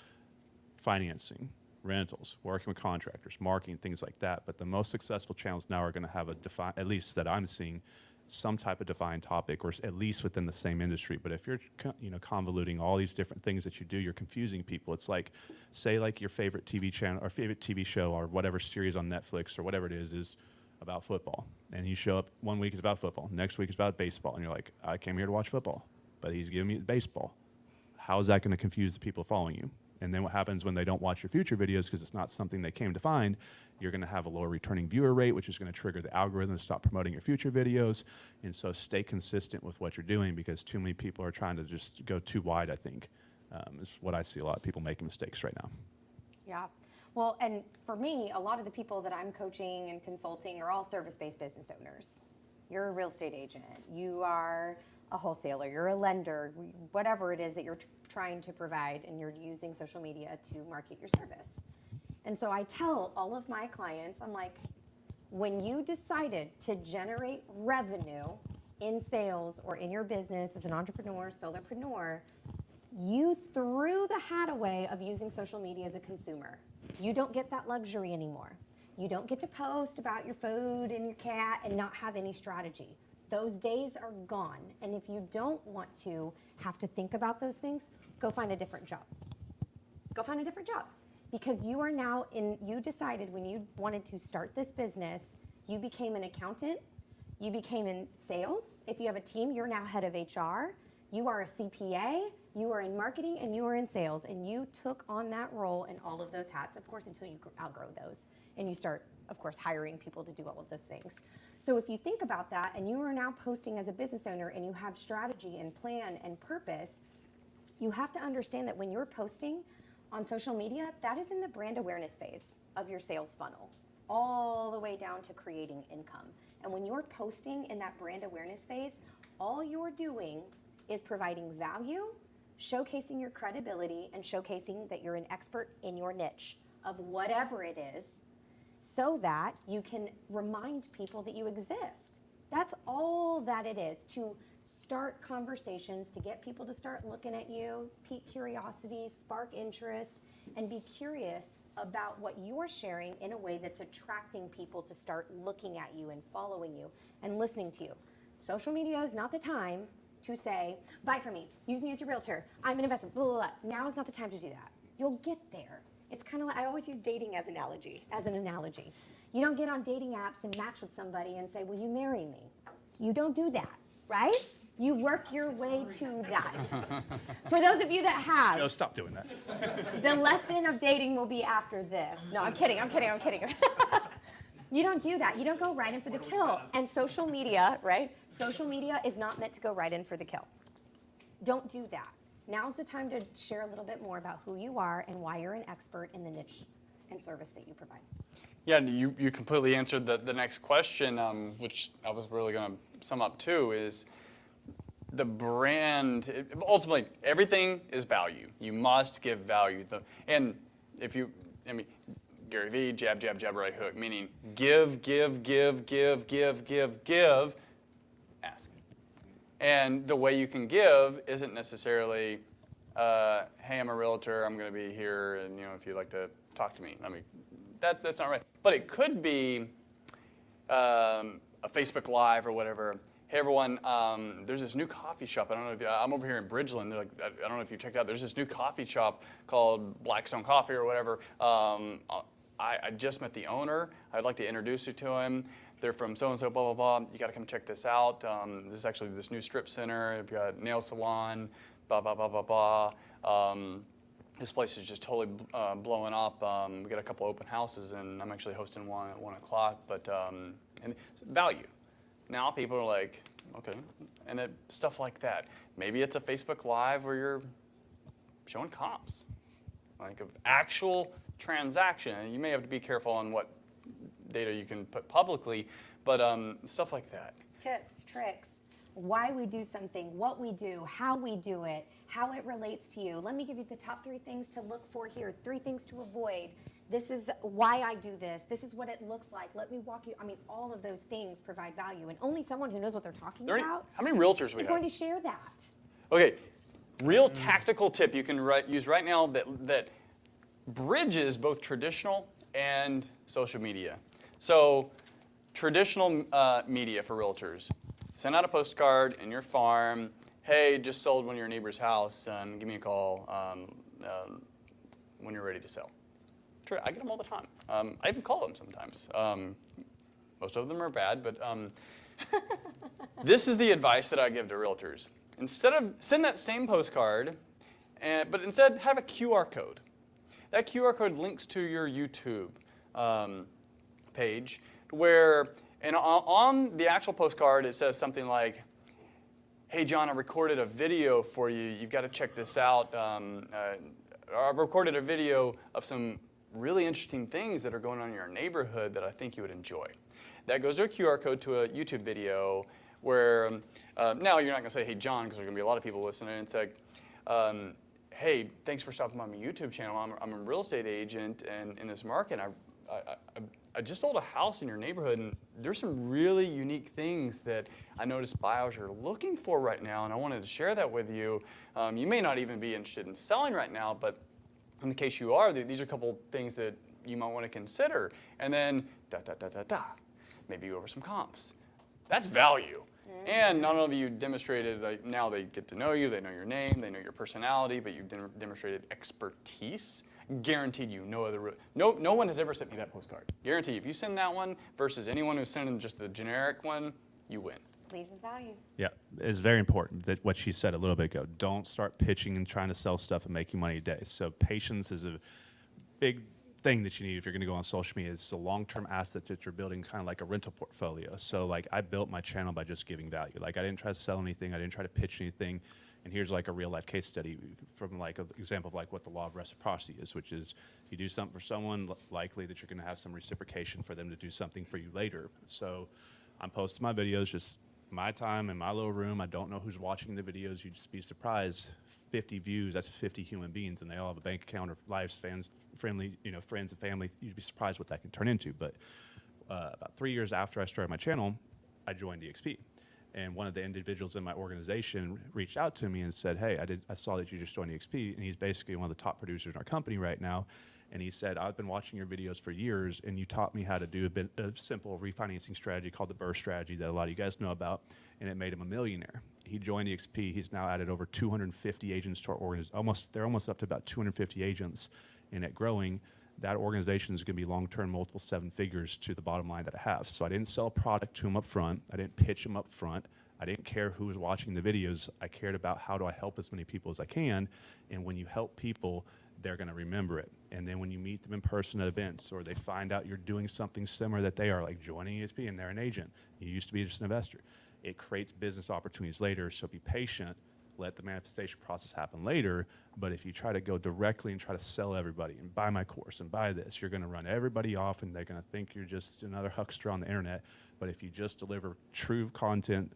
financing, rentals, working with contractors, marketing, things like that. But the most successful channels now are going to have a defined, at least that I'm seeing, some type of defined topic, or at least within the same industry. But if you're convoluting all these different things that you do, you're confusing people. It's like, say like your favorite TV channel or favorite TV show or whatever series on Netflix or whatever it is about football. And you show up, one week is about football, next week is about baseball. And you're like, I came here to watch football, but he's giving me baseball. How is that going to confuse the people following you? And then what happens when they don't watch your future videos because it's not something they came to find? You're going to have a lower returning viewer rate, which is going to trigger the algorithm to stop promoting your future videos. And so stay consistent with what you're doing because too many people are trying to just go too wide, I think, is what I see a lot of people making mistakes right now. Yeah. Well, and for me, a lot of the people that I'm coaching and consulting are all service-based business owners. You're a real estate agent. You are a wholesaler. You're a lender. Whatever it is that you're trying to provide, and you're using social media to market your service. And so I tell all of my clients, I'm like, when you decided to generate revenue in sales or in your business as an entrepreneur, solopreneur, you threw the hat away of using social media as a consumer. You don't get that luxury anymore. You don't get to post about your food and your cat and not have any strategy. Those days are gone. And if you don't want to have to think about those things, go find a different job. Go find a different job. Because you are now you decided when you wanted to start this business, you became an accountant, you became in sales. If you have a team, you're now head of HR. You are a CPA, you are in marketing, and you are in sales. And you took on that role and all of those hats, of course, until you outgrow those. And you start, of course, hiring people to do all of those things. So if you think about that, and you are now posting as a business owner, and you have strategy and plan and purpose, you have to understand that when you're posting on social media, that is in the brand awareness phase of your sales funnel, all the way down to creating income. And when you're posting in that brand awareness phase, all you're doing is providing value, showcasing your credibility, and showcasing that you're an expert in your niche of whatever it is, so that you can remind people that you exist. That's all that it is, to start conversations, to get people to start looking at you, pique curiosity, spark interest, and be curious about what you're sharing in a way that's attracting people to start looking at you and following you and listening to you. Social media is not the time to say, buy from me, use me as your realtor, I'm an investor, blah, blah, blah. Now is not the time to do that. You'll get there. It's kind of like, I always use dating as an analogy. You don't get on dating apps and match with somebody and say, will you marry me? You don't do that, right? You work your way to that. For those of you that have. No, stop doing that. The lesson of dating will be after this. No, I'm kidding. You don't do that. You don't go right in for the kill. And social media, right? Social media is not meant to go right in for the kill. Don't do that. Now's the time to share a little bit more about who you are and why you're an expert in the niche and service that you provide. Yeah, you completely answered the next question, which I was really going to sum up too, is the brand. Ultimately, everything is value. You must give value. And if you, Gary Vee, jab, jab, jab, right hook, meaning give, give, give, give, give, give, give, ask. And the way you can give isn't necessarily, hey, I'm a realtor, I'm going to be here, and if you'd like to talk to me. I mean, that's not right. But it could be a Facebook Live or whatever. Hey everyone, there's this new coffee shop. I don't know if I'm over here in Bridgeland. They're like, I don't know if you checked out. There's this new coffee shop called Blackstone Coffee or whatever. I just met the owner. I'd like to introduce you to him. They're from so and so, blah blah blah. You got to come check this out. This is actually this new strip center. We've got nail salon, blah blah blah blah blah. This place is just totally blowing up. We got a couple open houses, and I'm actually hosting one at 1 o'clock. But and value. Now people are like, okay, and stuff like that. Maybe it's a Facebook Live where you're showing comps, like of actual transaction. And you may have to be careful on what data you can put publicly, but stuff like that. Tips, tricks, why we do something, what we do, how we do it, how it relates to you. Let me give you the top 3 things to look for here, 3 things to avoid. This is why I do this. This is what it looks like. Let me walk you. I mean, all of those things provide value, and only someone who knows what they're talking about. How many realtors we is have? going to share that. Okay, real tactical tip you can use right now that bridges both traditional and social media. So, traditional media for realtors. Send out a postcard in your farm. Hey, just sold one of your neighbor's house. Give me a call when you're ready to sell. I get them all the time. I even call them sometimes. Most of them are bad, but this is the advice that I give to realtors. Instead of send that same postcard, but instead have a QR code. That QR code links to your YouTube page, where on the actual postcard it says something like, "Hey John, I recorded a video for you. You've got to check this out. I recorded a video of some really interesting things that are going on in your neighborhood that I think you would enjoy." That goes to a QR code to a YouTube video where now you're not going to say, "Hey John," because there's going to be a lot of people listening. It's like, "Hey, thanks for stopping by my YouTube channel. I'm a real estate agent, and in this market, I just sold a house in your neighborhood, and there's some really unique things that I noticed buyers are looking for right now, and I wanted to share that with you. You may not even be interested in selling right now, but in the case you are, these are a couple things that you might want to consider." And then maybe go over some comps. That's value. And not only have you demonstrated, like, now they get to know you, they know your name, they know your personality, but you've demonstrated expertise. Guaranteed you, no one has ever sent me that postcard. Guaranteed, if you send that one versus anyone who's sending just the generic one, you win. Leave with value. Yeah, it's very important that what she said a little bit ago. Don't start pitching and trying to sell stuff and making money today. So patience is a big thing that you need if you're going to go on social media. It's a long-term asset that you're building, kind of like a rental portfolio. So like I built my channel by just giving value. Like I didn't try to sell anything. I didn't try to pitch anything. And here's like a real life case study from like an example of like what the law of reciprocity is, which is you do something for someone, likely that you're going to have some reciprocation for them to do something for you later. So I'm posting my videos, just my time in my little room. I don't know who's watching the videos. You'd just be surprised. 50 views, that's 50 human beings, and they all have a bank account or lives, fans, friends and family. You'd be surprised what that can turn into. But about 3 years after I started my channel, I joined EXP. And one of the individuals in my organization reached out to me and said, "Hey, I saw that you just joined EXP," and he's basically one of the top producers in our company right now. And he said, "I've been watching your videos for years, and you taught me how to do a simple refinancing strategy called the burst strategy that a lot of you guys know about, and it made him a millionaire." He joined EXP. He's now added over 250 agents to our organization. They're almost up to about 250 agents, and it growing. That organization is going to be long-term, multiple 7 figures to the bottom line that I have. So I didn't sell a product to him up front. I didn't pitch him up front. I didn't care who was watching the videos. I cared about how do I help as many people as I can. And when you help people, they're going to remember it. And then when you meet them in person at events, or they find out you're doing something similar that they are, like joining ESP and they're an agent. You used to be just an investor. It creates business opportunities later. So be patient. Let the manifestation process happen later. But if you try to go directly and try to sell everybody and buy my course and buy this, you're going to run everybody off, and they're going to think you're just another huckster on the internet. But if you just deliver true content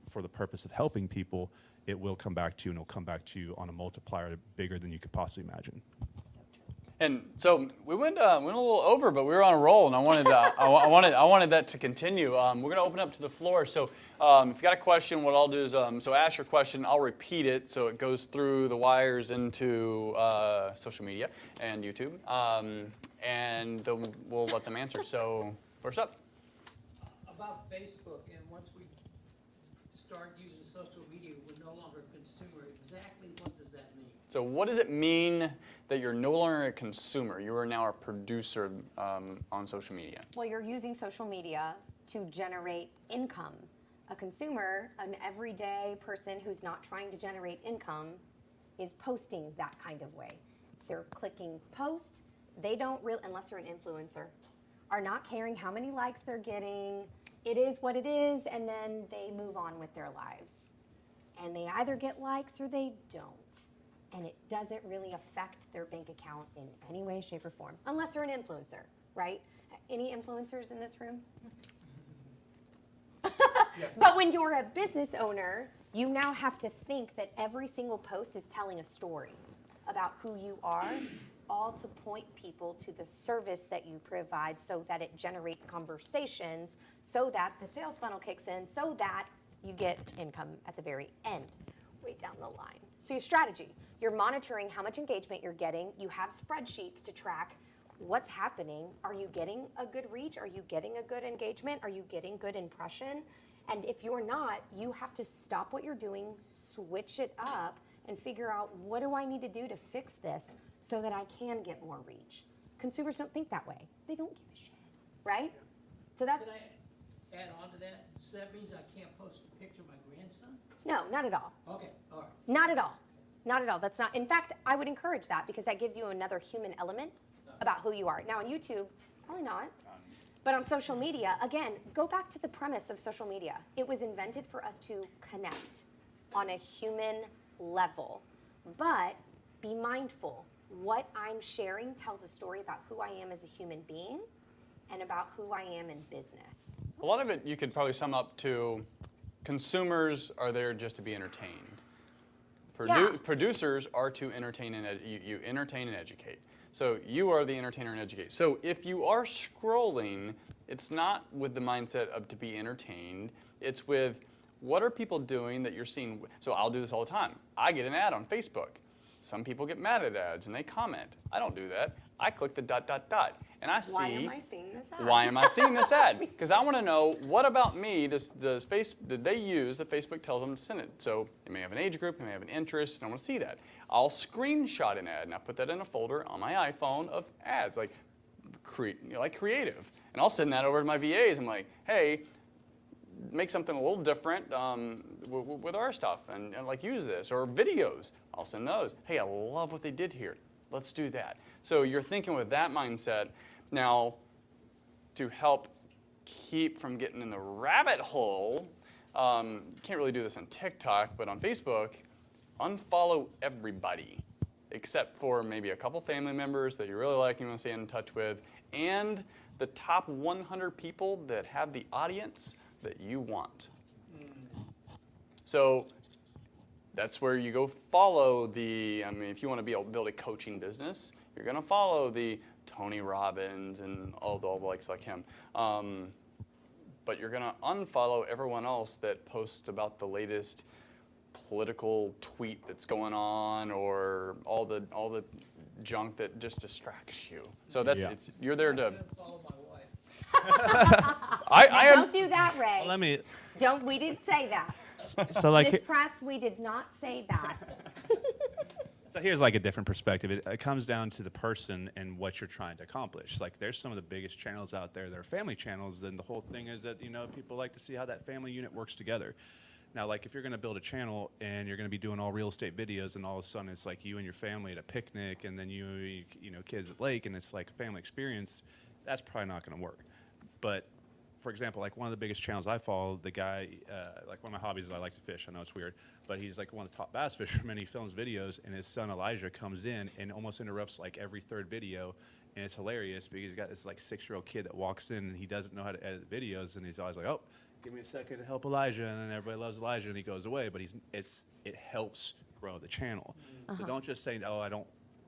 for the purpose of helping people, it will come back to you, and it'll come back to you on a multiplier bigger than you could possibly imagine. And so we went a little over, but we were on a roll, and I wanted that to continue. We're going to open up to the floor. So if you got a question, what I'll do is so ask your question. I'll repeat it so it goes through the wires into social media and YouTube, and then we'll let them answer. So first up. About Facebook, and once we start using social media, we're no longer a consumer. Exactly what does that mean? So what does it mean that you're no longer a consumer? You are now a producer on social media. Well, you're using social media to generate income. A consumer, an everyday person who's not trying to generate income, is posting that kind of way. They're clicking post. They don't really, unless they're an influencer, are not caring how many likes they're getting. It is what it is, and then they move on with their lives. And they either get likes or they don't. And it doesn't really affect their bank account in any way, shape, or form, unless they're an influencer, right? Any influencers in this room? But when you're a business owner, you now have to think that every single post is telling a story about who you are, all to point people to the service that you provide so that it generates conversations, so that the sales funnel kicks in, so that you get income at the very end, way down the line. So your strategy, you're monitoring how much engagement you're getting. You have spreadsheets to track what's happening. Are you getting a good reach? Are you getting a good engagement? Are you getting good impression? And if you're not, you have to stop what you're doing, switch it up, and figure out, what do I need to do to fix this so that I can get more reach? Consumers don't think that way. They don't give a shit, right? So that, Can I add on to that? So that means I can't post a picture of my grandson? no, not at all. Okay, all right. Not at all. Not at all. That's not, in fact, I would encourage that because that gives you another human element about who you are. Now on YouTube, probably not. But on social media, again, go back to the premise of social media. It was invented for us to connect on a human level. But be mindful. What I'm sharing tells a story about who I am as a human being and about who I am in business. A lot of it you could probably sum up to consumers are there just to be entertained. Yeah. Producers are to entertain and you entertain and educate. So you are the entertainer and educate. So if you are scrolling, it's not with the mindset of to be entertained. It's with what are people doing that you're seeing. So I'll do this all the time. I get an ad on Facebook. Some people get mad at ads and they comment. I don't do that. I click the ... and I see. Why am I seeing this ad? Why am I seeing this ad? Because I want to know what about me did they use that Facebook tells them to send it. So it may have an age group, it may have an interest, and I want to see that. I'll screenshot an ad and I put that in a folder on my iPhone of ads, like creative, and I'll send that over to my VAs. I'm like, hey, make something a little different with our stuff and like use this, or videos. I'll send those. Hey, I love what they did here. Let's do that. So you're thinking with that mindset. Now, to help keep from getting in the rabbit hole, you can't really do this on TikTok, but on Facebook, unfollow everybody except for maybe a couple family members that you really like and you want to stay in touch with, and the top 100 people that have the audience that you want. So that's where you go follow if you want to build a coaching business, you're going to follow the Tony Robbins and all the likes like him. But you're going to unfollow everyone else that posts about the latest political tweet that's going on, or all the junk that just distracts you. So that's you're there to. Follow my wife. Don't do that, Ray. Let me. We didn't say that. So like. Ms. Pratt's, we did not say that. So here's like a different perspective. It comes down to the person and what you're trying to accomplish. Like there's some of the biggest channels out there. They're family channels. Then the whole thing is that people like to see how that family unit works together. Now, like if you're going to build a channel and you're going to be doing all real estate videos, and all of a sudden it's like you and your family at a picnic, and then you kids at lake, and it's like a family experience, that's probably not going to work. But for example, like one of the biggest channels I follow, the guy, like one of my hobbies is I like to fish. I know it's weird, but he's like one of the top bass fishermen. He films videos, and his son Elijah comes in and almost interrupts like every third video, and it's hilarious because he's got this like 6-year-old kid that walks in and he doesn't know how to edit videos, and he's always like, oh, give me a second to help Elijah, and then everybody loves Elijah, and he goes away. But it helps grow the channel. So don't just say, oh, I don't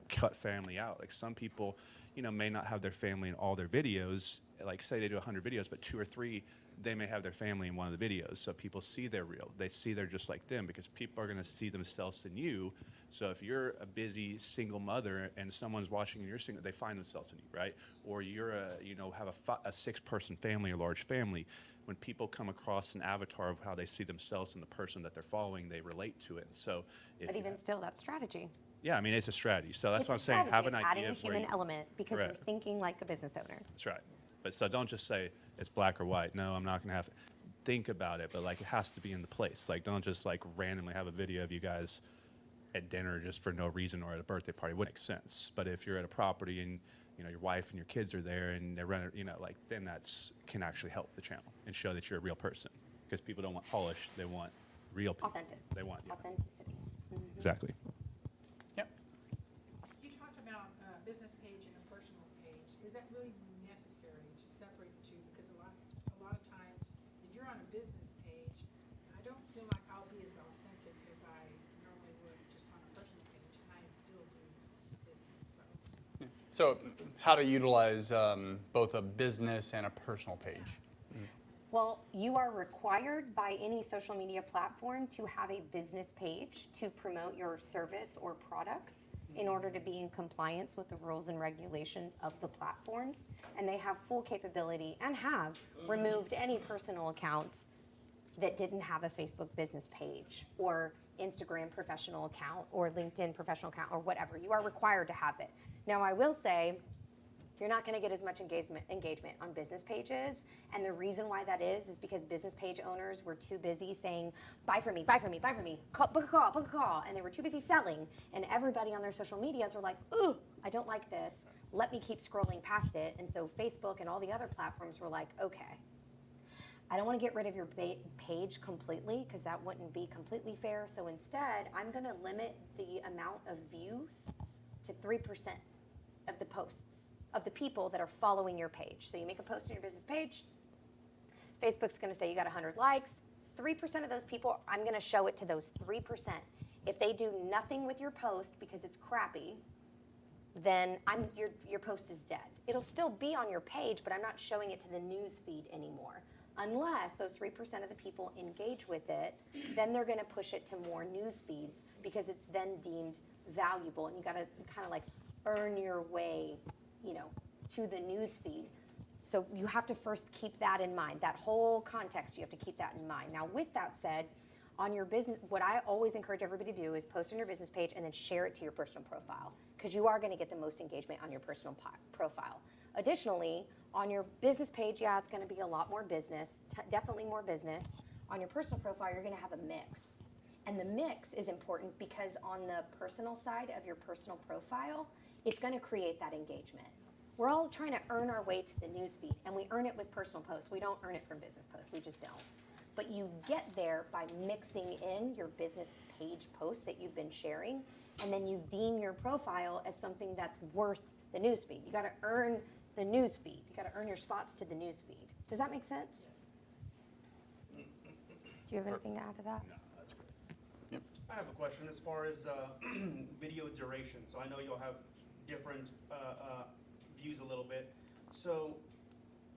cut family out. Like some people, may not have their family in all their videos. Like say they do 100 videos, but 2 or 3, they may have their family in one of the videos. So people see they're real. They see they're just like them because people are going to see themselves in you. So if you're a busy single mother and someone's watching and you're single, they find themselves in you, right? Or you're have a 6-person family or large family. When people come across an avatar of how they see themselves and the person that they're following, they relate to it. So But even still, that's strategy. yeah, I mean, it's a strategy. So that's It's what a I'm saying. Have an strategy, idea adding a of where human you- element because Correct. you're thinking like a business owner. That's right. But so don't just say it's black or white. No, I'm not going to have. Think about it, but like it has to be in the place. Like don't just like randomly have a video of you guys at dinner just for no reason or at a birthday party. Wouldn't make sense. But if you're at a property and your wife and your kids are there and they're running, like then that's can actually help the channel and show that you're a real person because people don't want polish. They want real people. Authentic. They want Authenticity. exactly. Yep. You talked about a business page and a personal page. Is that really necessary to separate the two? Because a lot of times, if you're on a business page, I don't feel like I'll be as authentic as I normally would just on a personal page, and I still do business. So So how to utilize both a business and a personal page. Well, you are required by any social media platform to have a business page to promote your service or products in order to be in compliance with the rules and regulations of the platforms. And they have full capability and have removed any personal accounts that didn't have a Facebook business page or Instagram professional account or LinkedIn professional account or whatever. You are required to have it. Now, I will say, you're not going to get as much engagement on business pages. And the reason why that is because business page owners were too busy saying, buy from me, buy from me, buy from me, book a call, book a call. And they were too busy selling. And everybody on their social medias were like, ooh, I don't like this. Let me keep scrolling past it. And so Facebook and all the other platforms were like, okay, I don't want to get rid of your page completely because that wouldn't be completely fair. So instead, I'm going to limit the amount of views to 3% of the posts of the people that are following your page. So you make a post on your business page, Facebook's gonna say you got 100 likes, 3% of those people, I'm gonna show it to those 3%. If they do nothing with your post because it's crappy, then your post is dead. It'll still be on your page, but I'm not showing it to the news feed anymore. Unless those 3% of the people engage with it, then they're gonna push it to more news feeds because it's then deemed valuable, and you gotta kind of like earn your way to the news feed. So you have to first keep that in mind. That whole context, you have to keep that in mind. Now, with that said, on your business, what I always encourage everybody to do is post on your business page and then share it to your personal profile because you are going to get the most engagement on your personal profile. Additionally, on your business page, yeah, it's going to be a lot more business, definitely more business. On your personal profile, you're going to have a mix. And the mix is important because on the personal side of your personal profile, it's going to create that engagement. We're all trying to earn our way to the newsfeed, and we earn it with personal posts. We don't earn it from business posts. We just don't. But you get there by mixing in your business page posts that you've been sharing, and then you deem your profile as something that's worth the newsfeed. You got to earn the newsfeed. You got to earn your spots to the newsfeed. Does that make sense? Do you have anything to add to that? No, that's great. I have a question as far as video duration. So I know you'll have different views a little bit. So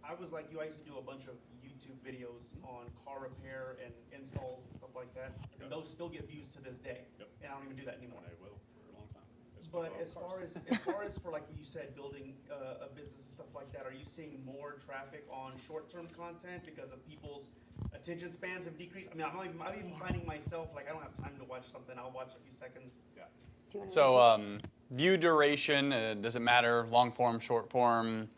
I was like you, I used to do a bunch of YouTube videos on car repair and installs and stuff like that. And those still get views to this day. Yep. And I don't even do that anymore. I will for a long time. But as far as for like what you said, building a business and stuff like that, are you seeing more traffic on short-term content because of people's attention spans have decreased? I mean, I'm even finding myself like I don't have time to watch something. I'll watch a few seconds. Yeah. Do you want to So view duration, does it matter, long form, short form?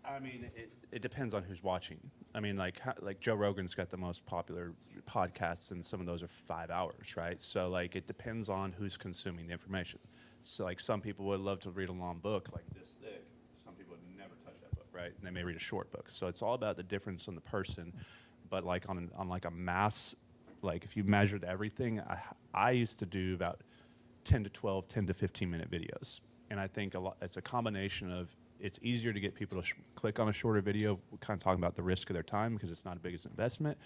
I mean, it depends on who's watching. I mean, like Joe Rogan's got the most popular podcasts, and some of those are 5 hours, right? So like it depends on who's consuming the information. So like some people would love to read a long book like this thick. Some people would never touch that book, right? And they may read a short book. So it's all about the difference in the person. But like on like a mass, like if you measured everything, I used to do about 10 to 12, 10 to 15 minute videos. And I think it's a combination of it's easier to get people to click on a shorter video. We're kind of talking about the risk of their time because it's not a big investment,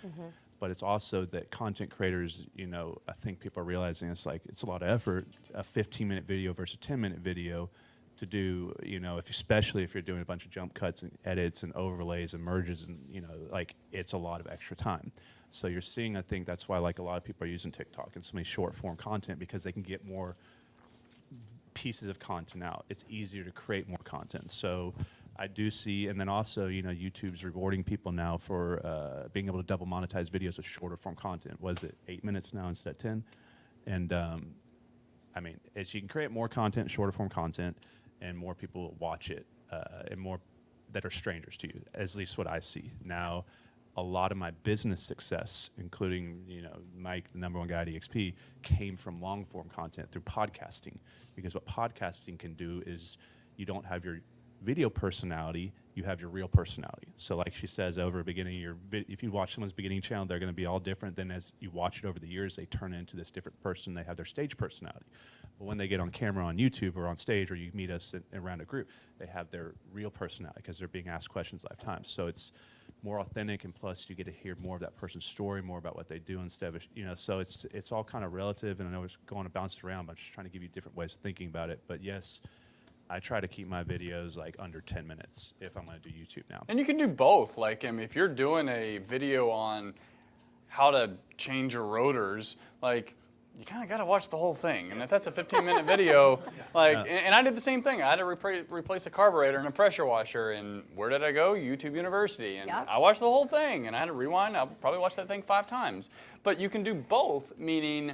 but it's also that content creators, you know, I think people are realizing it's like, it's a lot of effort, a 15-minute video versus a 10-minute video to do, you know, especially if you're doing a bunch of jump cuts and edits and overlays and merges and, you know, like it's a lot of extra time. So you're seeing, I think that's why like a lot of people are using TikTok and so many short form content because they can get more pieces of content out. It's easier to create more content. So I do see, and then also, you know, YouTube's rewarding people now for being able to double monetize videos with shorter form content. Was it 8 minutes now instead of 10? And I mean, as you can create more content, shorter form content, and more people will watch it, and more that are strangers to you, at least what I see. Now, a lot of my business success, including, you know, Mike, the #1 guy at EXP, came from long form content through podcasting. Because what podcasting can do is you don't have your video personality, you have your real personality. So like she says, over the beginning of your if you watch someone's beginning channel, they're going to be all different. Then as you watch it over the years, they turn into this different person. They have their stage personality. But when they get on camera on YouTube or on stage, or you meet us around a group, they have their real personality because they're being asked questions live time. So it's more authentic, and plus you get to hear more of that person's story, more about what they do instead of, you know, so it's all kind of relative, and I know it's going to bounce around, but I'm just trying to give you different ways of thinking about it. But yes, I try to keep my videos like under 10 minutes if I'm going to do YouTube now. And you can do both. Like, if you're doing a video on how to change your rotors, like, you kind of got to watch the whole thing. And if that's a 15-minute video, like, and I did the same thing. I had to replace a carburetor and a pressure washer. And where did I go? YouTube University. And Yep. I watched the whole thing. And I had to rewind. I probably watched that thing 5 times. But you can do both, meaning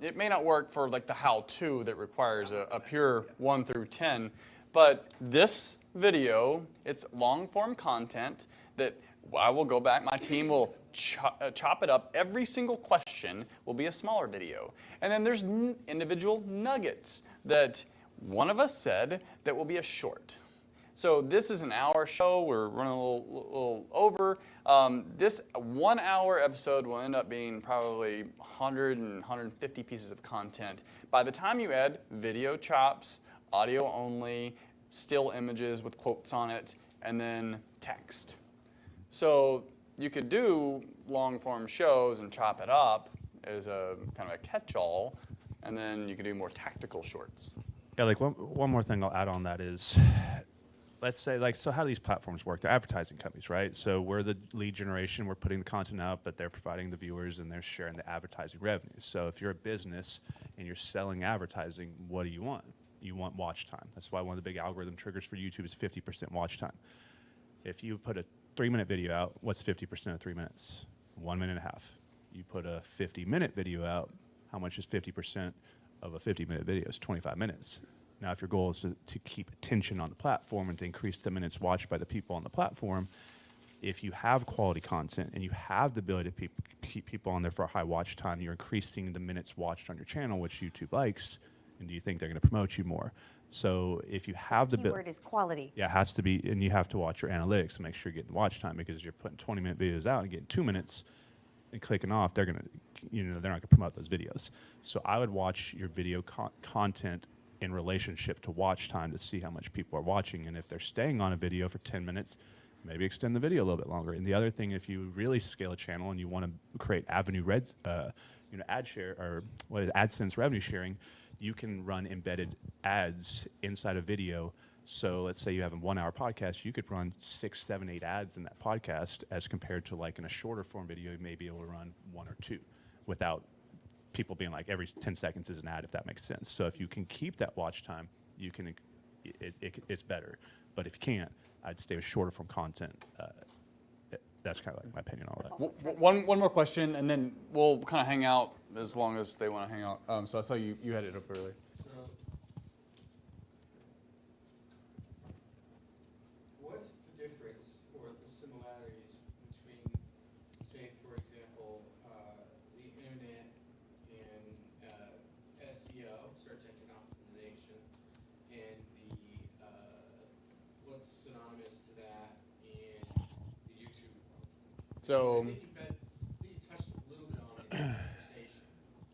it may not work for like the how-to that requires a pure 1 through 10. But this video, it's long-form content that I will go back. My team will chop it up. Every single question will be a smaller video. And then there's individual nuggets that one of us said that will be a short. So this is an hour show. We're running a little over. This 1 hour episode will end up being probably 100 and 150 pieces of content. By the time you add video chops, audio only, still images with quotes on it, and then text. So you could do long form shows and chop it up as a kind of a catch-all, and then you could do more tactical shorts. Yeah, like one more thing I'll add on that is, let's say, like, so how do these platforms work? They're advertising companies, right? So we're the lead generation, we're putting the content out, but they're providing the viewers and they're sharing the advertising revenue. So if you're a business and you're selling advertising, what do you want? You want watch time. That's why one of the big algorithm triggers for YouTube is 50% watch time. If you put a 3-minute video out, what's 50% of 3 minutes? 1.5 minutes. You put a 50-minute video out, how much is 50% of a 50-minute video? It's 25 minutes. Now, if your goal is to keep attention on the platform and to increase the minutes watched by the people on the platform, if you have quality content and you have the ability to keep people on there for a high watch time, you're increasing the minutes watched on your channel, which YouTube likes, and do you think they're going to promote you more? So if you have the Keyword is quality. yeah, it has to be, and you have to watch your analytics to make sure you're getting watch time, because you're putting 20-minute videos out and getting 2 minutes and clicking off, they're gonna, they're not gonna promote those videos. So I would watch your video content in relationship to watch time to see how much people are watching, and if they're staying on a video for 10 minutes, maybe extend the video a little bit longer. And the other thing, if you really scale a channel and you want to create ad share, or what is AdSense revenue sharing, you can run embedded ads inside a video. So let's say you have a 1 hour podcast, you could run 6, 7, 8 ads in that podcast, as compared to like in a shorter form video, you may be able to run 1 or 2 without people being like every 10 seconds is an ad, if that makes sense. So if you can keep that watch time, you can, it's better. But if you can't, I'd stay with shorter form content. That's kind of like my opinion on that. One more question, and then we'll kind of hang out as long as they want to hang out. So I saw you had it up earlier. So, what's the difference or the similarities between, say, for example, the internet and SEO, search engine optimization, and the what's synonymous to that in the YouTube world? So, I think you touched a little bit on it in the conversation.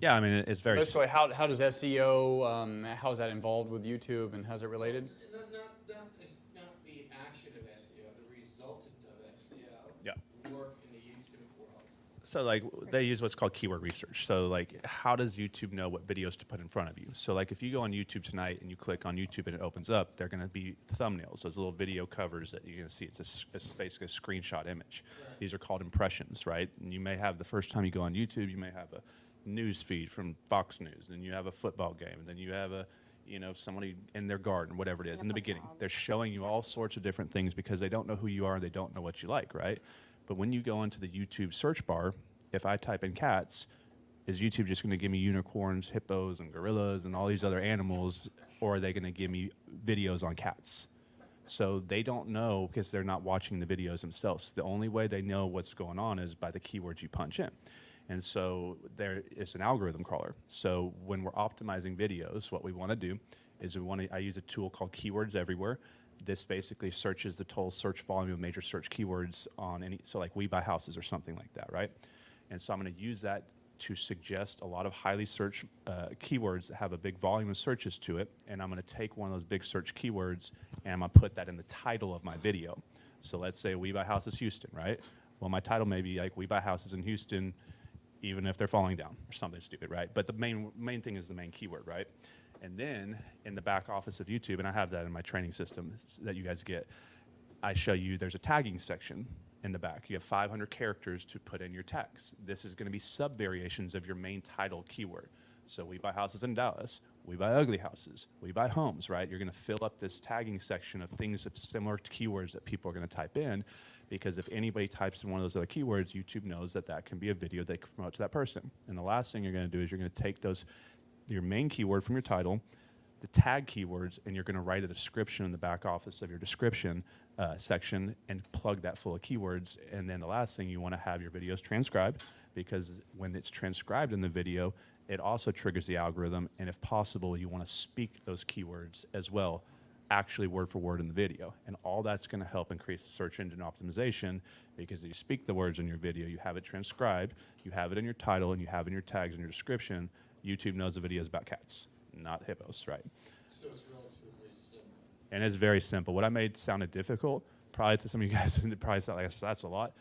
Yeah, I mean, it's very. so how does SEO, how is that involved with YouTube, and how's it related? Not So like they use what's called keyword research. So like how does YouTube know what videos to put in front of you? So like if you go on YouTube tonight and you click on YouTube and it opens up, they're going to be thumbnails, those little video covers that you're going to see. It's basically a screenshot image. Right. These are called impressions, right? And you may have the first time you go on YouTube, you may have a news feed from Fox News, and you have a football game, and then you have a somebody in their garden, whatever it is, in the beginning. They're showing you all sorts of different things because they don't know who you are, they don't know what you like, right? But when you go into the YouTube search bar, if I type in cats, is YouTube just going to give me unicorns, hippos, and gorillas, and all these other animals, or are they going to give me videos on cats? So they don't know because they're not watching the videos themselves. The only way they know what's going on is by the keywords you punch in. And so there is an algorithm crawler. So when we're optimizing videos, what we want to do is I use a tool called Keywords Everywhere. This basically searches the total search volume of major search keywords on any, so like we buy houses or something like that, right? And so I'm going to use that to suggest a lot of highly searched keywords that have a big volume of searches to it. And I'm going to take one of those big search keywords and I'm going to put that in the title of my video. So let's say we buy houses Houston, right? Well, my title may be like we buy houses in Houston, even if they're falling down or something stupid, right? But the main thing is the main keyword, right? And then in the back office of YouTube, and I have that in my training system that you guys get, I show you there's a tagging section in the back. You have 500 characters to put in your tags. This is going to be sub-variations of your main title keyword. So we buy houses in Dallas, we buy ugly houses, we buy homes, right? You're going to fill up this tagging section of things that's similar to keywords that people are going to type in, because if anybody types in one of those other keywords, YouTube knows that that can be a video they can promote to that person. And the last thing you're going to do is you're going to take your main keyword from your title, the tag keywords, and you're going to write a description in the back office of your description section and plug that full of keywords. And then the last thing, you want to have your videos transcribed, because when it's transcribed in the video, it also triggers the algorithm, and if possible, you want to speak those keywords as well, actually word for word in the video. And all that's going to help increase the search engine optimization, because if you speak the words in your video, you have it transcribed, you have it in your title, and you have it in your tags and your description. YouTube knows the video is about cats, not hippos, right? So it's relatively simple. And it's very simple. What I made sounded difficult, probably to some of you guys, it probably sound like that's a lot.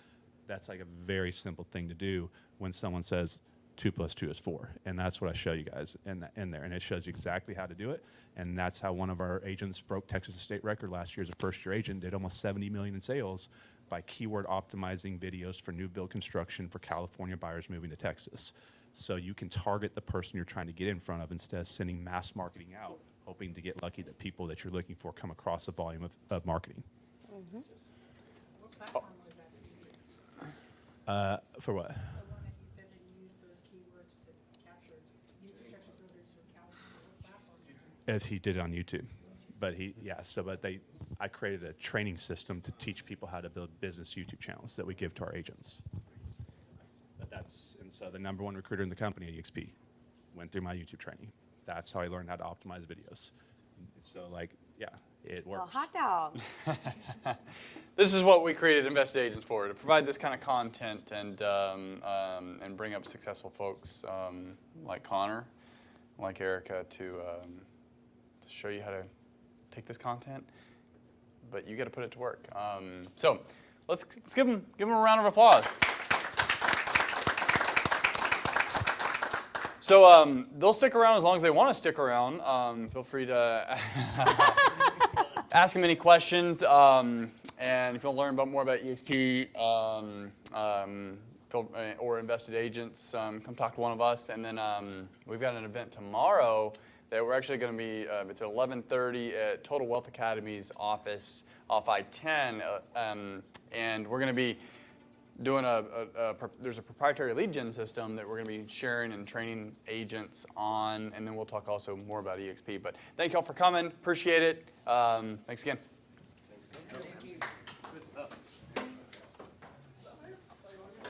That's like a very simple thing to do when someone says 2 + 2 is 4. And that's what I show you guys in there. And it shows you exactly how to do it. And that's how one of our agents broke Texas state record last year as a first-year agent, did almost 70 million in sales by keyword optimizing videos for new build construction for California buyers moving to Texas. So you can target the person you're trying to get in front of instead of sending mass marketing out, hoping to get lucky that people that you're looking for come across the volume of marketing. What platform was that you used? For what? The one that you said that you used those keywords to capture new construction builders from California. What platform was that? As he did it on YouTube. But I created a training system to teach people how to build business YouTube channels that we give to our agents. And so the #1 recruiter in the company at EXP went through my YouTube training. That's how I learned how to optimize videos. So it works. Well, hot dog. This is what we created Invested Agents for, to provide this kind of content and bring up successful folks like Connor, like Erica, to show you how to take this content, but you got to put it to work. So let's give them a round of applause. So they'll stick around as long as they want to stick around. Feel free to ask them any questions. And if you want to learn more about EXP or Invested Agents, come talk to one of us. And then we've got an event tomorrow that we're actually going to be, it's at 11:30 at Total Wealth Academy's office off I-10. And we're going to be doing there's a proprietary lead gen system that we're going to be sharing and training agents on, and then we'll talk also more about EXP. But thank y'all for coming. Appreciate it. Thanks again. Thank you.